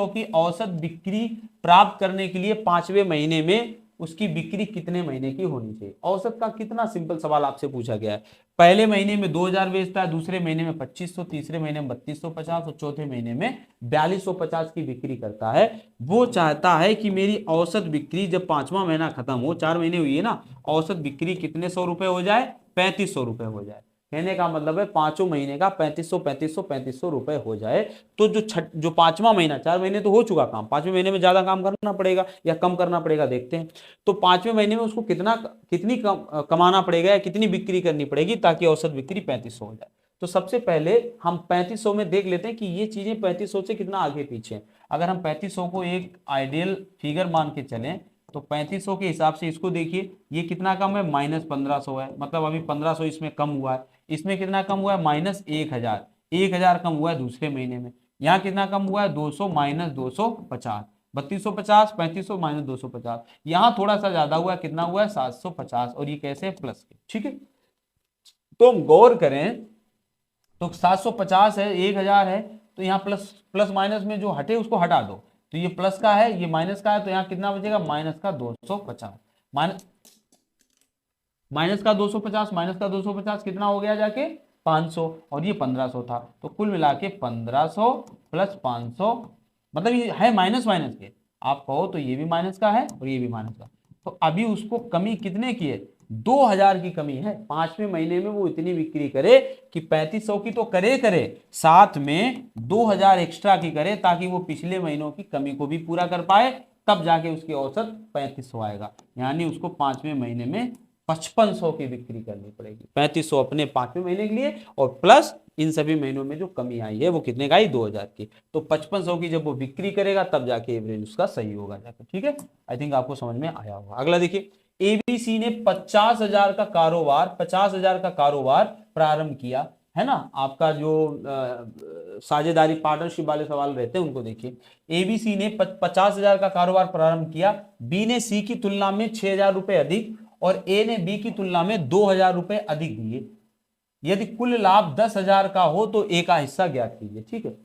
की औसत बिक्री प्राप्त करने के लिए 5वें महीने में उसकी बिक्री कितने महीने की होनी चाहिए? औसत का कितना सिंपल सवाल आपसे पूछा गया है। पहले महीने में 2000 बेचता है, दूसरे महीने में 2500, तीसरे महीने में 3250 और चौथे महीने में 4250 की बिक्री करता है। वो चाहता है कि मेरी औसत बिक्री जब 5वां महीना खत्म हो, 4 महीने हुई है ना, औसत बिक्री कितने 100 रुपए हो जाए? 3500 रुपए हो जाए। कहने का मतलब है 5 महीने का 3500 रुपए हो जाए। तो जो 5वां महीना, 4 महीने तो हो चुका काम, 5वें महीने में ज्यादा काम करना पड़ेगा या कम करना पड़ेगा, देखते हैं। तो 5वें महीने में उसको कितनी कमाना पड़ेगा या कितनी बिक्री करनी पड़ेगी ताकि औसत बिक्री 3500 हो जाए। तो सबसे पहले हम 3500 में देख लेते हैं कि ये चीजें 3500 से कितना आगे पीछे हैं। अगर हम 3500 को एक आइडियल फिगर मान के चलें तो 3500 के हिसाब से इसको देखिए, ये कितना कम है? -1500 है, मतलब अभी 1500 इसमें कम हुआ है। इसमें कितना कम हुआ है? -1000। 1000 कम हुआ है दूसरे महीने में। यहाँ कितना कम हुआ है? 200 - 250, 3250, 3500 - 250। यहाँ थोड़ा सा ज्यादा हुआ है, कितना हुआ है? 750। और ये कैसे है? प्लस के। ठीक है, तो हम गौर करें तो 750 है, 1000 है, तो यहाँ प्लस माइनस में जो हटे उसको हटा दो। तो ये प्लस का है, ये माइनस का है, तो यहाँ कितना बचेगा? माइनस का 250। माइनस का 250 कितना हो गया जाके? 500। और ये 1500 था, तो कुल मिला के 1500 + 500, मतलब ये है माइनस के। आप कहो तो ये भी माइनस का है और ये भी माइनस का। तो अभी उसको कमी कितने की है? 2000 की कमी है। 5वें महीने में वो इतनी बिक्री करे कि 3500 की तो करे, साथ में 2000 एक्स्ट्रा की करे, ताकि वो पिछले महीनों की कमी को भी पूरा कर पाए, तब जाके उसकी औसत 3500 आएगा। यानी उसको 5वें महीने में 5500 की बिक्री करनी पड़ेगी। 3500 अपने 5वें महीने के लिए, और प्लस इन सभी महीनों में जो कमी आई है वो कितने का आई? 2000 की। तो 5500 की जब वो बिक्री करेगा तब जाके एवरेज उसका सही होगा जाकर। ठीक है, आई थिंक आपको समझ में आया होगा। अगला देखिए, एबीसी ने 50,000 का कारोबार प्रारंभ किया, है ना। आपका जो साझेदारी पार्टनरशिप वाले सवाल रहते हैं उनको देखिए। एबीसी ने 50,000 का कारोबार प्रारंभ किया। बी ने सी की तुलना में 6000 रुपए अधिक और ए ने बी की तुलना में 2000 रुपए अधिक दिए। यदि कुल लाभ 10,000 का हो तो ए का हिस्सा ज्ञात कीजिए। ठीक है,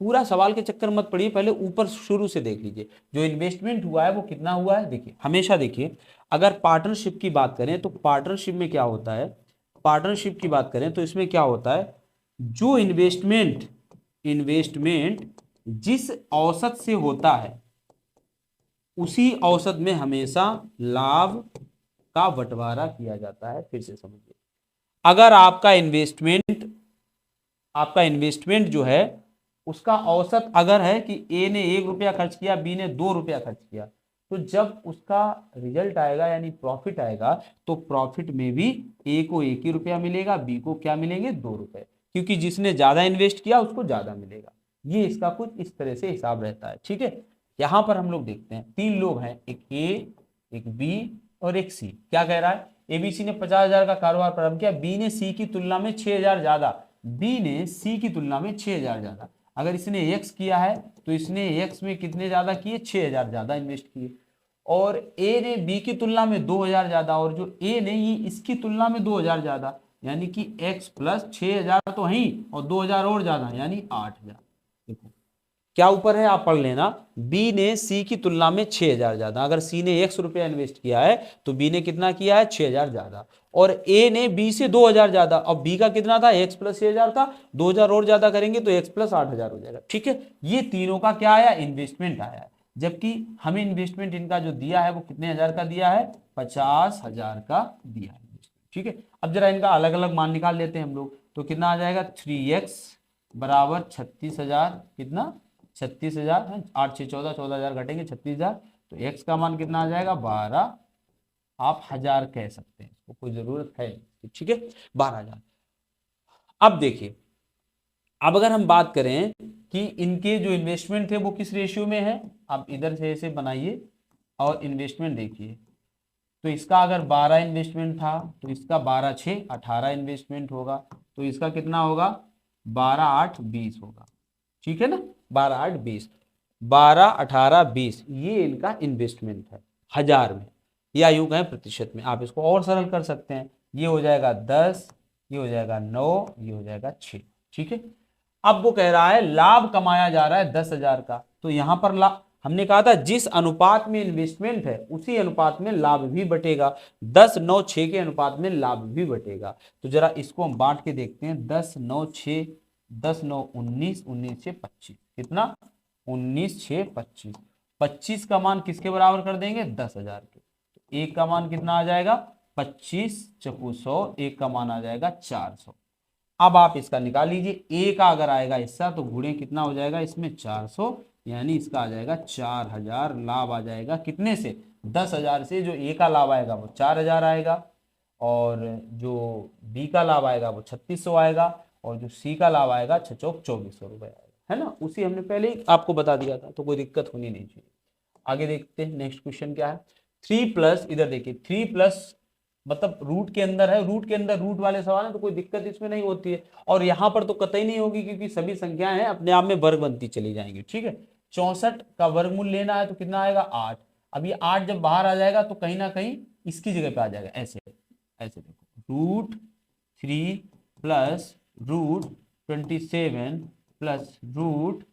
पूरा सवाल के चक्कर मत पड़िए, पहले ऊपर शुरू से देख लीजिए जो इन्वेस्टमेंट हुआ है वो कितना हुआ है। देखिए हमेशा देखिए, अगर पार्टनरशिप की बात करें तो पार्टनरशिप में क्या होता है, पार्टनरशिप की बात करें तो इसमें क्या होता है, जो इन्वेस्टमेंट इन्वेस्टमेंट जिस औसत से होता है उसी औसत में हमेशा लाभ का बंटवारा किया जाता है। फिर से समझिए, अगर आपका इन्वेस्टमेंट जो है उसका औसत अगर है कि ए ने 1 रुपया खर्च किया, बी ने 2 रुपया खर्च किया, तो जब उसका रिजल्ट आएगा यानी प्रॉफिट आएगा तो प्रॉफिट में भी ए को 1 ही रुपया मिलेगा, बी को क्या मिलेंगे 2 रुपए, क्योंकि जिसने ज्यादा इन्वेस्ट किया उसको ज्यादा मिलेगा। ये इसका कुछ इस तरह से हिसाब रहता है। ठीक है, यहां पर हम लोग देखते हैं 3 लोग हैं, एक ए, एक बी और एक सी। क्या कह रहा है, एबीसी ने 50,000 का कारोबार प्रारंभ किया, बी ने सी की तुलना में 6,000 ज्यादा, बी ने सी की तुलना में 6,000 ज्यादा। अगर इसने एक्स किया है तो इसने एक्स में कितने ज्यादा किए, 6,000 ज्यादा इन्वेस्ट किए। और ए ने बी की तुलना में 2,000 ज्यादा, और जो ए ने ये इसकी तुलना में 2,000 ज्यादा, यानी कि एक्स प्लस 6,000 तो है ही और 2,000 और ज्यादा यानी 8,000। देखो क्या ऊपर है आप पढ़ लेना, बी ने सी की तुलना में 6,000 ज्यादा। अगर सी ने 100 रुपया इन्वेस्ट किया है तो बी ने कितना किया है, 6,000 ज्यादा। और ए ने बी से 2,000 ज्यादा, और बी का कितना था, एक्स प्लस 6,000 था, 2,000 और ज्यादा करेंगे तो एक्स प्लस 8,000 हो जाएगा। ठीक है, ये तीनों का क्या आया, इन्वेस्टमेंट आया। जबकि हमें इन्वेस्टमेंट इनका जो दिया है वो कितने हजार का दिया है, 50,000 का दिया है। ठीक है, अब जरा इनका अलग अलग मान निकाल लेते हैं हम लोग, तो कितना आ जाएगा, 3x बराबर 36,000, कितना 36,000 है, 8 6 14, 14,000 घटेंगे 36,000, तो x का मान कितना आ जाएगा 12, आप 1000 कह सकते हैं, इसको कोई जरूरत है नहीं। ठीक है, 12,000। अब देखिए, अब अगर हम बात करें कि इनके जो इन्वेस्टमेंट थे वो किस रेशियो में है, आप इधर से ऐसे बनाइए और इन्वेस्टमेंट देखिए, तो इसका अगर 12 इन्वेस्टमेंट था तो इसका 12 6 18 इन्वेस्टमेंट होगा, तो इसका कितना होगा 12 8 20 होगा। ठीक है ना, 12 8 20, 12 18 20 ये इनका इन्वेस्टमेंट है हजार में, या यूं कहें प्रतिशत में। आप इसको और सरल कर सकते हैं, ये हो जाएगा 10, ये हो जाएगा 9, ये हो जाएगा 6। ठीक है, अब वो कह रहा है लाभ कमाया जा रहा है 10,000 का, तो यहां पर हमने कहा था जिस अनुपात में इन्वेस्टमेंट है उसी अनुपात में लाभ भी बटेगा, 10 9 6 के अनुपात में लाभ भी बटेगा। तो जरा इसको हम बांट के देखते हैं, 10 9 6, 10 9 19, 19 6 25, कितना 19 6 25, 25 का मान किसके बराबर कर देंगे 10,000 के, तो एक का मान कितना आ जाएगा 25 चकू 100, एक का मान आ जाएगा 400। अब आप इसका निकाल लीजिए, ए का अगर आएगा हिस्सा तो गुणे कितना हो जाएगा इसमें 400, यानी इसका आ जाएगा 4,000 लाभ आ जाएगा, कितने से 10,000 से। जो ए का लाभ आएगा वो 4,000 आएगा, और जो बी का लाभ आएगा वो 3600 आएगा, और जो सी का लाभ आएगा 6 चौक 2400 रुपए आएगा, है ना। उसी हमने पहले ही आपको बता दिया था, तो कोई दिक्कत होनी नहीं चाहिए। आगे देखते हैं नेक्स्ट क्वेश्चन क्या है, 3 प्लस, इधर देखिए 3 प्लस मतलब रूट के अंदर है, रूट के अंदर रूट वाले सवाल है तो कोई दिक्कत इसमें नहीं होती है, और यहां पर तो कतई नहीं होगी क्योंकि सभी संख्याएं हैं अपने आप में वर्ग बनती चली जाएंगी। ठीक है, 64 का वर्गमूल लेना है तो कितना आएगा 8। अब ये 8 जब बाहर आ जाएगा तो कहीं ना कहीं इसकी जगह पे आ जाएगा, ऐसे ऐसे देखो, root 3 plus root 27 plus root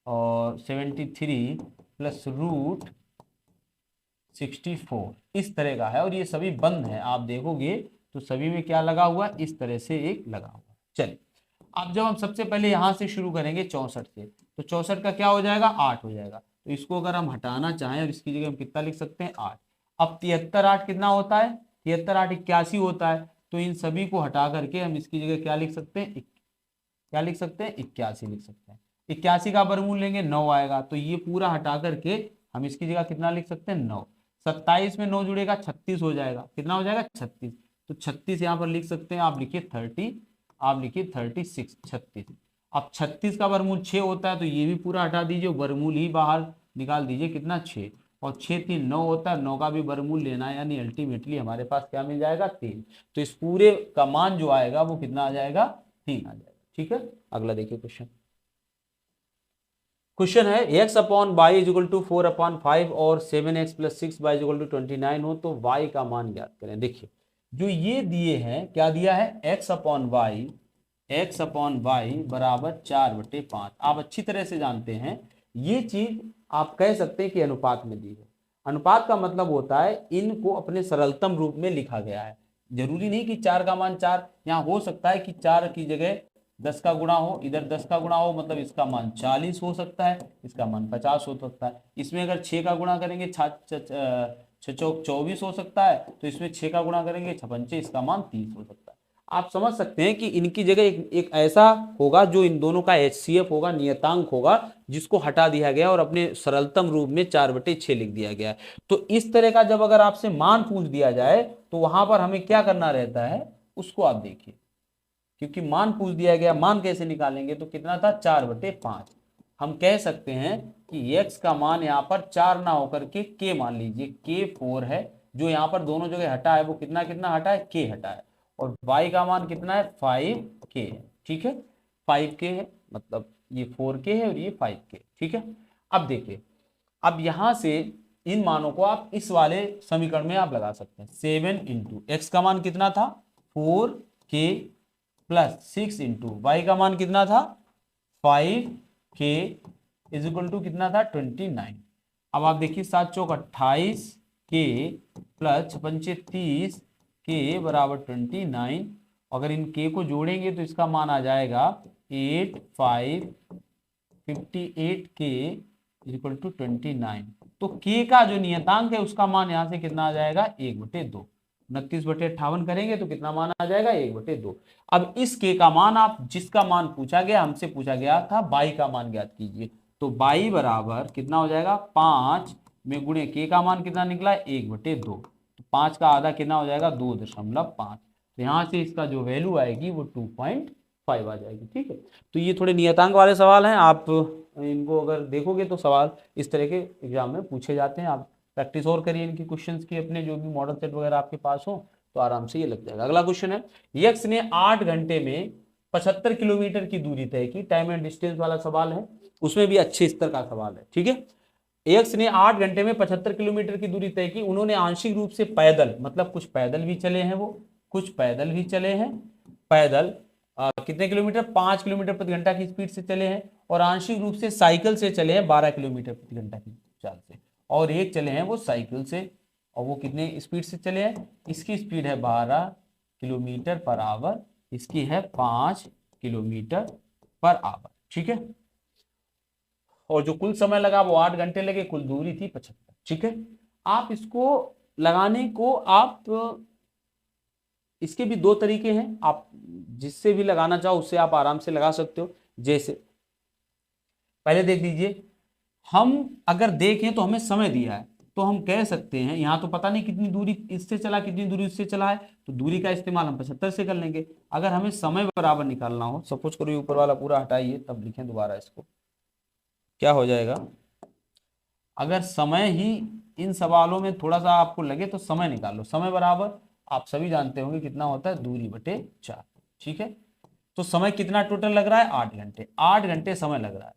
और 73 प्लस रूट 64, इस तरह का है, और ये सभी बंद है। आप देखोगे तो सभी में क्या लगा हुआ है, इस तरह से एक लगा हुआ। चलिए, अब जब हम सबसे पहले यहां से शुरू करेंगे 64 से, तो 64 का क्या हो जाएगा 8 हो जाएगा, तो इसको अगर हम हटाना चाहें और इसकी जगह हम कितना लिख सकते हैं 8। अब 73 8 कितना होता है, 73 8 81 होता है, तो इन सभी को हटा करके हम इसकी जगह क्या लिख सकते हैं, क्या लिख सकते हैं 81 लिख सकते हैं। 81 का वर्गमूल लेंगे 9 आएगा, तो ये पूरा हटा करके हम इसकी जगह कितना लिख सकते हैं 9। 27 में 9 जुड़ेगा 36 हो जाएगा, कितना हो जाएगा 36, तो 36 यहाँ पर लिख सकते हैं, आप लिखिए 30, आप लिखिए 36 36। अब 36 का वर्गमूल 6 होता है, तो ये भी पूरा हटा दीजिए, वर्गमूल ही बाहर निकाल दीजिए, कितना 6, और 6 3 9 होता है, 9 का भी वर्गमूल लेना है, यानी अल्टीमेटली हमारे पास क्या मिल जाएगा 3। तो इस पूरे का मान जो आएगा वो कितना आ जाएगा 3 आ जाएगा। ठीक है, अगला देखिए क्वेश्चन। क्वेश्चन है x upon y is equal to 4/5 और 7x plus 6y is equal to 29 हो तो y का मान ज्ञात करें। देखिए जो ये दिए हैं, क्या दिया है x upon y x upon y बराबर 4/5। आप अच्छी तरह से जानते हैं ये चीज आप कह सकते हैं कि अनुपात में दी है। अनुपात का मतलब होता है इनको अपने सरलतम रूप में लिखा गया है। जरूरी नहीं कि 4 का मान 4, यहाँ हो सकता है कि 4 की जगह 10 का गुणा हो, इधर 10 का गुणा हो, मतलब इसका मान 40 हो सकता है, इसका मान 50 हो सकता है। इसमें अगर 6 का गुणा करेंगे 6 चौक 24 हो सकता है, तो इसमें 6 का गुणा करेंगे 6 पंचे, इसका मान 30 हो सकता है। आप समझ सकते हैं कि इनकी जगह एक ऐसा होगा जो इन दोनों का HCF होगा, नियतांक होगा, जिसको हटा दिया गया और अपने सरलतम रूप में 4/6 लिख दिया गया है। तो इस तरह का जब अगर आपसे मान पूछ दिया जाए तो वहां पर हमें क्या करना रहता है, उसको आप देखिए। क्योंकि मान पूछ दिया गया, मान कैसे निकालेंगे, तो कितना था 4/5। हम कह सकते हैं कि x का मान यहाँ पर 4 ना होकर के k मान लीजिए, k 4 है। जो यहाँ पर दोनों जगह हटा है वो कितना कितना हटा है, k हटा है। और y का मान कितना है, 5k है। ठीक है, 5k है, मतलब ये 4k है और ये 5k। ठीक है, अब देखिए, अब यहां से इन मानों को आप इस वाले समीकरण में आप लगा सकते हैं। 7 इंटू एक्स का मान कितना था 4k प्लस 6 इंटू वाई का मान कितना था 5k इज इक्वल टू कितना था 29। अब आप देखिए 7 चौक 28k प्लस 6 पंचे 30 k बराबर 29। अगर इन k को जोड़ेंगे तो इसका मान आ जाएगा 8558k इक्वल टू 29। तो k का जो नियतांक है उसका मान यहां से कितना आ जाएगा 1/2। 29/58 करेंगे तो कितना मान आ जाएगा 1/2। अब इस k का मान आप जिसका मान पूछा गया, हमसे पूछा गया था बाई का मान ज्ञात कीजिए। तो बाई बराबर कितना हो जाएगा 5 में गुणे k का मान कितना निकला 1/2। तो 5 का आधा कितना हो जाएगा 2.5। तो यहाँ से इसका जो वैल्यू आएगी वो 2.5 आ जाएगी। ठीक है, तो ये थोड़े नियतांक वाले सवाल हैं, आप इनको अगर देखोगे तो सवाल इस तरह के एग्जाम में पूछे जाते हैं। आप प्रैक्टिस और करिए इनकी क्वेश्चंस की, अपने जो भी मॉडल सेट वगैरह आपके पास हो तो आराम से ये लग जाएगा। अगला क्वेश्चन है, यक्स ने 8 घंटे में 75 किलोमीटर की दूरी तय की। टाइम एंड डिस्टेंस वाला सवाल है, उसमें भी अच्छे स्तर का सवाल है। ठीक है, एक्स ने 8 घंटे में 75 किलोमीटर की दूरी तय की। उन्होंने आंशिक रूप से पैदल, मतलब कुछ पैदल भी चले हैं, वो कुछ पैदल भी चले हैं। पैदल कितने किलोमीटर 5 किलोमीटर प्रति घंटा की स्पीड से चले हैं। और आंशिक रूप से साइकिल से चले हैं 12 किलोमीटर प्रति घंटा की चाल से। और एक चले हैं वो साइकिल से, और वो कितने स्पीड से चले हैं, इसकी स्पीड है 12 किलोमीटर पर आवर, इसकी है 5 किलोमीटर पर आवर। ठीक है, और जो कुल समय लगा वो 8 घंटे लगे, कुल दूरी थी 75। ठीक है, आप इसको लगाने को आप इसके भी दो तरीके हैं, आप जिससे भी लगाना चाहो उससे आप आराम से लगा सकते हो। जैसे पहले देख लीजिए, हम अगर देखें तो हमें समय दिया है, तो हम कह सकते हैं यहाँ तो पता नहीं कितनी दूरी इससे चला कितनी दूरी उससे चला है, तो दूरी का इस्तेमाल हम 75 से कर लेंगे। अगर हमें समय बराबर निकालना हो, सपोज करो ऊपर वाला पूरा हटाइए तब लिखें दोबारा इसको, क्या हो जाएगा, अगर समय ही इन सवालों में थोड़ा सा आपको लगे तो समय निकाल लो। समय बराबर आप सभी जानते होंगे कितना होता है, दूरी बटे 4। ठीक है, तो समय कितना टोटल लग रहा है 8 घंटे। 8 घंटे समय लग रहा है।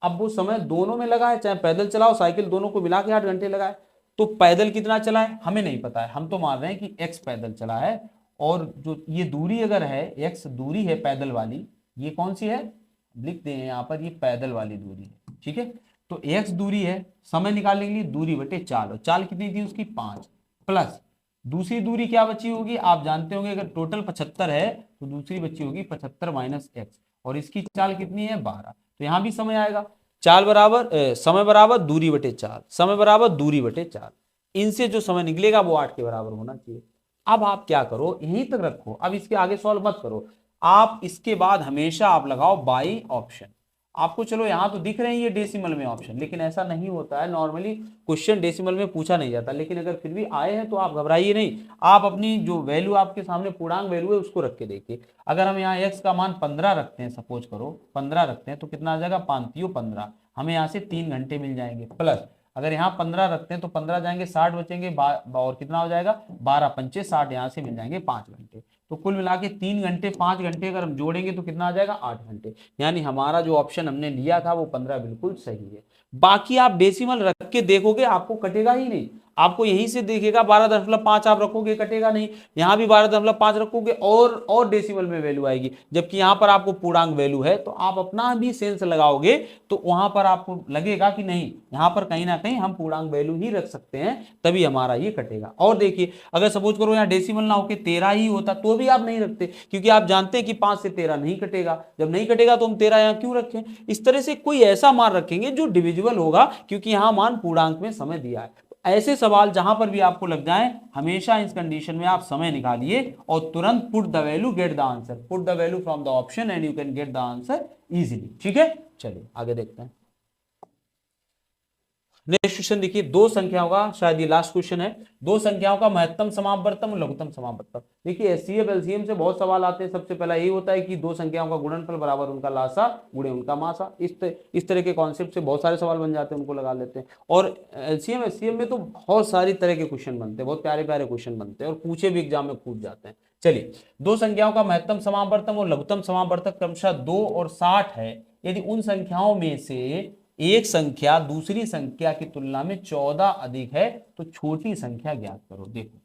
अब वो समय दोनों में लगा है, चाहे पैदल चलाओ साइकिल, दोनों को मिला के 8 घंटे लगा है। तो पैदल कितना चला है हमें नहीं पता है, हम तो मान रहे हैं कि x पैदल चला है। और जो ये दूरी अगर है x दूरी है पैदल वाली, ये कौन सी है लिख दें यहाँ पर, ये पैदल वाली दूरी है। ठीक है, तो x दूरी है, समय निकालने के लिए दूरी बटे 4, और 4 कितनी थी उसकी 5, प्लस दूसरी दूरी क्या बची होगी आप जानते होंगे, अगर टोटल 75 है तो दूसरी बची होगी 75 माइनस एक्स, और इसकी चाल कितनी है 12। तो यहां भी समय आएगा, चाल बराबर समय बराबर दूरी बटे 4, समय बराबर दूरी बटे 4। इनसे जो समय निकलेगा वो 8 के बराबर होना चाहिए। अब आप क्या करो, यहीं तक रखो, अब इसके आगे सॉल्व मत करो। आप इसके बाद हमेशा आप लगाओ बाई ऑप्शन। आपको चलो यहाँ तो दिख रहे हैं ये डेसिमल में ऑप्शन, लेकिन ऐसा नहीं होता है, नॉर्मली क्वेश्चन डेसिमल में पूछा नहीं जाता। लेकिन अगर फिर भी आए हैं तो आप घबराइए नहीं, आप अपनी जो वैल्यू आपके सामने पूर्णांक वैल्यू है उसको रख के देखिए। अगर हम यहाँ x का मान 15 रखते हैं, सपोज करो 15 रखते हैं, तो कितना आ जाएगा 5 15, हमें यहाँ से 3 घंटे मिल जाएंगे। प्लस अगर यहाँ 15 रखते हैं तो 15 जाएंगे 60 बचेंगे, और कितना हो जाएगा 12 पंचे 60, यहाँ से मिल जाएंगे 5 घंटे। तो कुल मिला के 3 घंटे 5 घंटे अगर हम जोड़ेंगे तो कितना आ जाएगा 8 घंटे। यानी हमारा जो ऑप्शन हमने लिया था वो 15 बिल्कुल सही है। बाकी आप डेसिमल रख के देखोगे आपको कटेगा ही नहीं, आपको यहीं से देखिएगा 12.5 आप रखोगे कटेगा नहीं, यहाँ भी 12.5 रखोगे और डेसिमल में वैल्यू आएगी, जबकि यहाँ पर आपको पूर्णांक वैल्यू है। तो आप अपना भी सेंस लगाओगे तो वहां पर आपको लगेगा कि नहीं, यहाँ पर कहीं ना कहीं हम पूर्णांक वैल्यू ही रख सकते हैं, तभी हमारा ये कटेगा। और देखिए अगर सपोज करो यहाँ डेसिमल ना होके 13 ही होता तो भी आप नहीं रखते, क्योंकि आप जानते हैं कि 5 से 13 नहीं कटेगा, जब नहीं कटेगा तो हम 13 यहाँ क्यों रखें। इस तरह से कोई ऐसा मान रखेंगे जो डिविजिबल होगा, क्योंकि यहाँ मान पूर्णांक में समय दिया है। ऐसे सवाल जहां पर भी आपको लग जाए, हमेशा इस कंडीशन में आप समय निकालिए और तुरंत put the value get the answer, put the value from the option and you can get the answer easily. ठीक है, चलिए आगे देखते हैं। नेक्स्ट क्वेश्चन देखिए, दो संख्याओं का, शायद ये लास्ट क्वेश्चन है, दो संख्याओं का महत्तम समापवर्तन और लघुत्तम समापवर्तन। देखिए एचसीएफ एलसीएम से बहुत सवाल आते हैं। सबसे पहला यही होता है कि दो संख्याओं का गुणनफल बराबर उनका लासा गुणे उनका मासा। इस तरह के कॉन्सेप्ट से बहुत सारे सवाल बन जाते हैं, उनको लगा लेते हैं। और एलसीएम एचसीएम में तो बहुत सारी तरह के क्वेश्चन बनते हैं, बहुत प्यारे प्यारे क्वेश्चन बनते हैं और पूछे भी एग्जाम में पूछ जाते हैं। चलिए, दो संख्याओं का महत्तम समापवर्तन और लघुत्तम समापवर्तन क्रमशः 2 और 60 है। यदि उन संख्याओं में से एक संख्या दूसरी संख्या की तुलना में 14 अधिक है तो छोटी संख्या ज्ञात करो। देखो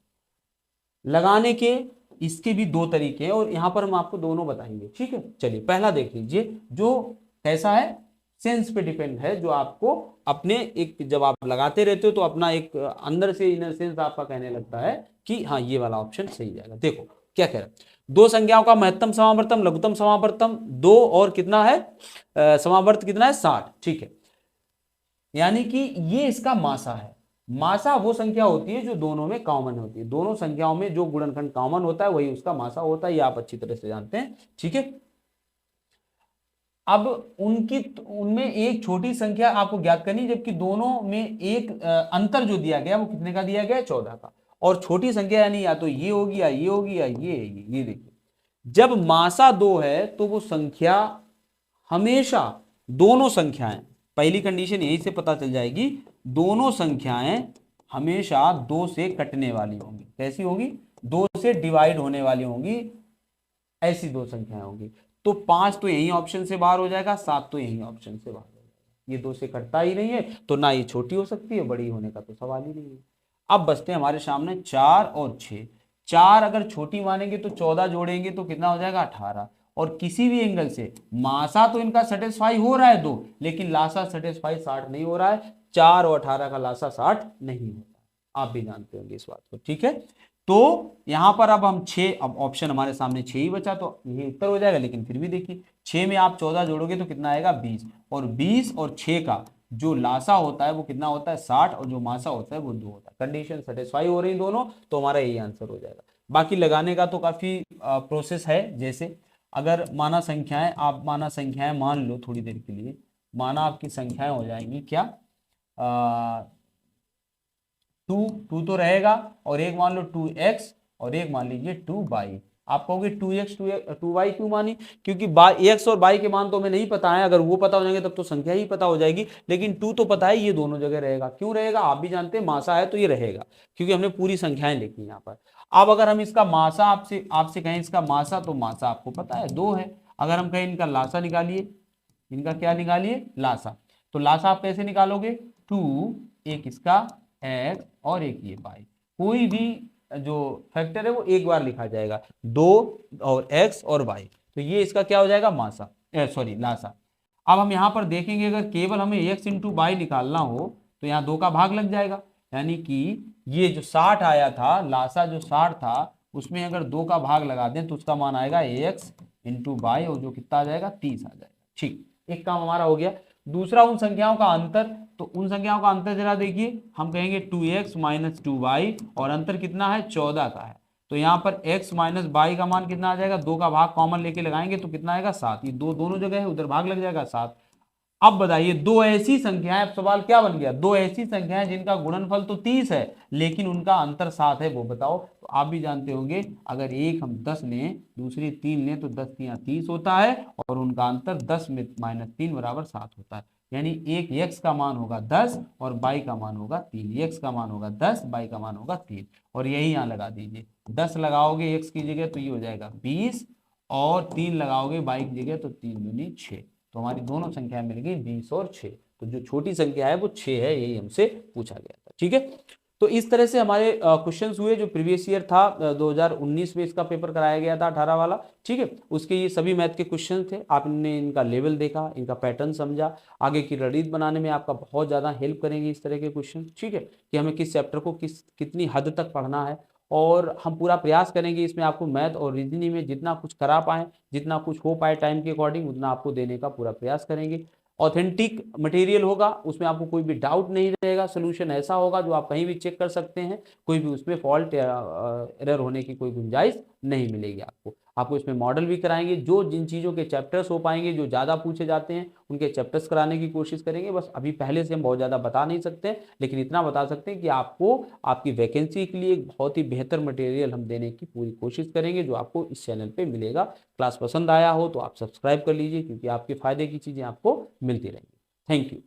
लगाने के इसके भी दो तरीके हैं और यहां पर हम आपको दोनों बताएंगे। ठीक है, चलिए पहला देख लीजिए, जो कैसा है, सेंस पे डिपेंड है, जो आपको अपने एक, जब आप लगाते रहते हो तो अपना एक अंदर से इनर सेंस आपका कहने लगता है कि हाँ ये वाला ऑप्शन सही जाएगा। देखो क्या कह रहा है, दो संख्याओं का महत्तम समावर्तन लघुत्तम समावर्तन 2 और कितना है, समावर्त कितना है 60। ठीक है, यानी कि ये इसका मासा है। मासा वो संख्या होती है जो दोनों में कॉमन होती है, दोनों संख्याओं में जो गुणनखंड कॉमन होता है वही उसका मासा होता है, ये आप अच्छी तरह से जानते हैं। ठीक है, अब उनमें एक छोटी संख्या आपको ज्ञात करनी, जबकि दोनों में एक अंतर जो दिया गया वो कितने का दिया गया, 14 का। और छोटी संख्या यानी या तो ये होगी या ये होगी या ये देखिए, जब मासा 2 है तो वो संख्या हमेशा, दोनों संख्याएं, पहली कंडीशन यही से पता चल जाएगी, दोनों संख्याएं हमेशा 2 से कटने वाली होंगी। कैसी होंगी, 2 से डिवाइड होने वाली होंगी, ऐसी दो संख्याएं होंगी। तो 5 तो यही ऑप्शन से बाहर हो जाएगा, 7 तो यही ऑप्शन से बाहर हो जाएगा। ये 2 से कटता ही नहीं है, तो ना ये छोटी हो सकती है, बड़ी होने का तो सवाल ही नहीं है। अब बचते हैं हमारे सामने 4 और 6। 4 अगर छोटी मानेंगे तो 14 जोड़ेंगे तो कितना हो जाएगा, 18। और किसी भी एंगल से मासा तो इनका सेटिस्फाई हो रहा है 2, लेकिन लासा सेटिस्फाई 60 नहीं हो रहा है। 4 और 18 का लासा 60 नहीं होता, आप भी जानते होंगे इस बात को। ठीक है, तो यहां पर अब हम 6, अब ऑप्शन हमारे सामने 6 ही बचा तो ये उत्तर हो जाएगा। लेकिन फिर भी देखिए 6 में आप 14 जोड़ोगे तो कितना आएगा, 20। और 20 और 6 का जो लासा होता है वो कितना होता है, 60, और जो मासा होता है वो 2 होता है। कंडीशन सेटिस्फाई हो रही दोनों, तो हमारा यही आंसर हो जाएगा। बाकी लगाने का तो काफी प्रोसेस है। जैसे अगर माना संख्याएं, आप माना संख्याएं मान लो थोड़ी देर के लिए, माना आपकी संख्याएं हो जाएंगी क्या, 2 तो रहेगा, और एक मान लो 2x और एक मान लीजिए 2y। आप कहोगे 2x 2y क्यों मानी, क्योंकि x और y के मान तो हमें नहीं पता है, अगर वो पता हो जाएंगे तब तो संख्या ही पता हो जाएगी। लेकिन 2 तो पता है, ये दोनों जगह रहेगा। क्यों रहेगा, आप भी जानते हैं, मासा है तो ये रहेगा, क्योंकि हमने पूरी संख्याएं लिखी यहाँ पर। अब अगर हम इसका मासा आपसे कहें इसका मासा, तो मासा आपको पता है 2 है। अगर हम कहें इनका लासा निकालिए, इनका क्या निकालिए, लासा, तो लासा आप कैसे निकालोगे, 2, एक इसका x और एक ये y, कोई भी जो फैक्टर है वो एक बार लिखा जाएगा, 2 और x और y, तो ये इसका क्या हो जाएगा, मासा, सॉरी लासा। अब हम यहाँ पर देखेंगे, अगर केवल हमें x इंटू वाई निकालना हो तो यहाँ 2 का भाग लग जाएगा, यानी कि ये जो 60 आया था, लासा जो 60 था, उसमें अगर 2 का भाग लगा दें तो उसका मान आएगा x इंटू वाई, और जो कितना आ जाएगा, 30 आ जाएगा। ठीक, एक काम हमारा हो गया। दूसरा उन संख्याओं का अंतर, तो उन संख्याओं का अंतर जरा देखिए, हम कहेंगे 2x माइनस 2y, और अंतर कितना है, 14 का है। तो यहाँ पर x माइनस y का मान कितना आ जाएगा, 2 का भाग कॉमन लेके लगाएंगे तो कितना आएगा, 7। ये 2 दोनों जगह है, उधर भाग लग जाएगा 7। अब बताइए, दो ऐसी संख्याएं, अब सवाल क्या बन गया, दो ऐसी संख्याएं जिनका गुणनफल तो 30 है लेकिन उनका अंतर 7 है, वो बताओ। तो आप भी जानते होंगे, अगर एक हम 10 लें, दूसरी 3 लें, तो 10 3 30 होता है, और उनका अंतर 10 में माइनस 3 बराबर 7 होता है। यानी एक x का मान होगा 10 और y का मान होगा 3, x का मान होगा 10, y का मान होगा 3, और यही यहाँ लगा दीजिए। 10 लगाओगे x की जगह तो ये हो जाएगा 20, और 3 लगाओगे y की जगह तो 3 दूनी 6, तो हमारी दोनों संख्या मिल गई 20 और 6। तो जो छोटी संख्या है वो 6 है, यही हमसे पूछा गया था। ठीक है, तो इस तरह से हमारे क्वेश्चंस हुए जो प्रीवियस ईयर था 2019 में इसका पेपर कराया गया था 18 वाला, ठीक है। उसके ये सभी मैथ के क्वेश्चन थे, आपने इनका लेवल देखा, इनका पैटर्न समझा, आगे की रणनीति बनाने में आपका बहुत ज़्यादा हेल्प करेंगे इस तरह के क्वेश्चन, ठीक है, कि हमें किस चैप्टर को कितनी हद तक पढ़ना है। और हम पूरा प्रयास करेंगे इसमें आपको मैथ और रीजनिंग में जितना कुछ करा पाए, जितना कुछ हो पाए टाइम के अकॉर्डिंग, उतना आपको देने का पूरा प्रयास करेंगे। ऑथेंटिक मटेरियल होगा, उसमें आपको कोई भी डाउट नहीं रहेगा, सोल्यूशन ऐसा होगा जो आप कहीं भी चेक कर सकते हैं, कोई भी उसमें फॉल्ट या एरर होने की कोई गुंजाइश नहीं मिलेगी आपको इसमें मॉडल भी कराएंगे, जो जिन चीज़ों के चैप्टर्स हो पाएंगे जो ज़्यादा पूछे जाते हैं उनके चैप्टर्स कराने की कोशिश करेंगे। बस अभी पहले से हम बहुत ज़्यादा बता नहीं सकते, लेकिन इतना बता सकते हैं कि आपको आपकी वैकेंसी के लिए एक बहुत ही बेहतर मटेरियल हम देने की पूरी कोशिश करेंगे, जो आपको इस चैनल पे मिलेगा। क्लास पसंद आया हो तो आप सब्सक्राइब कर लीजिए, क्योंकि आपके फायदे की चीज़ें आपको मिलती रहेंगी। Thank you.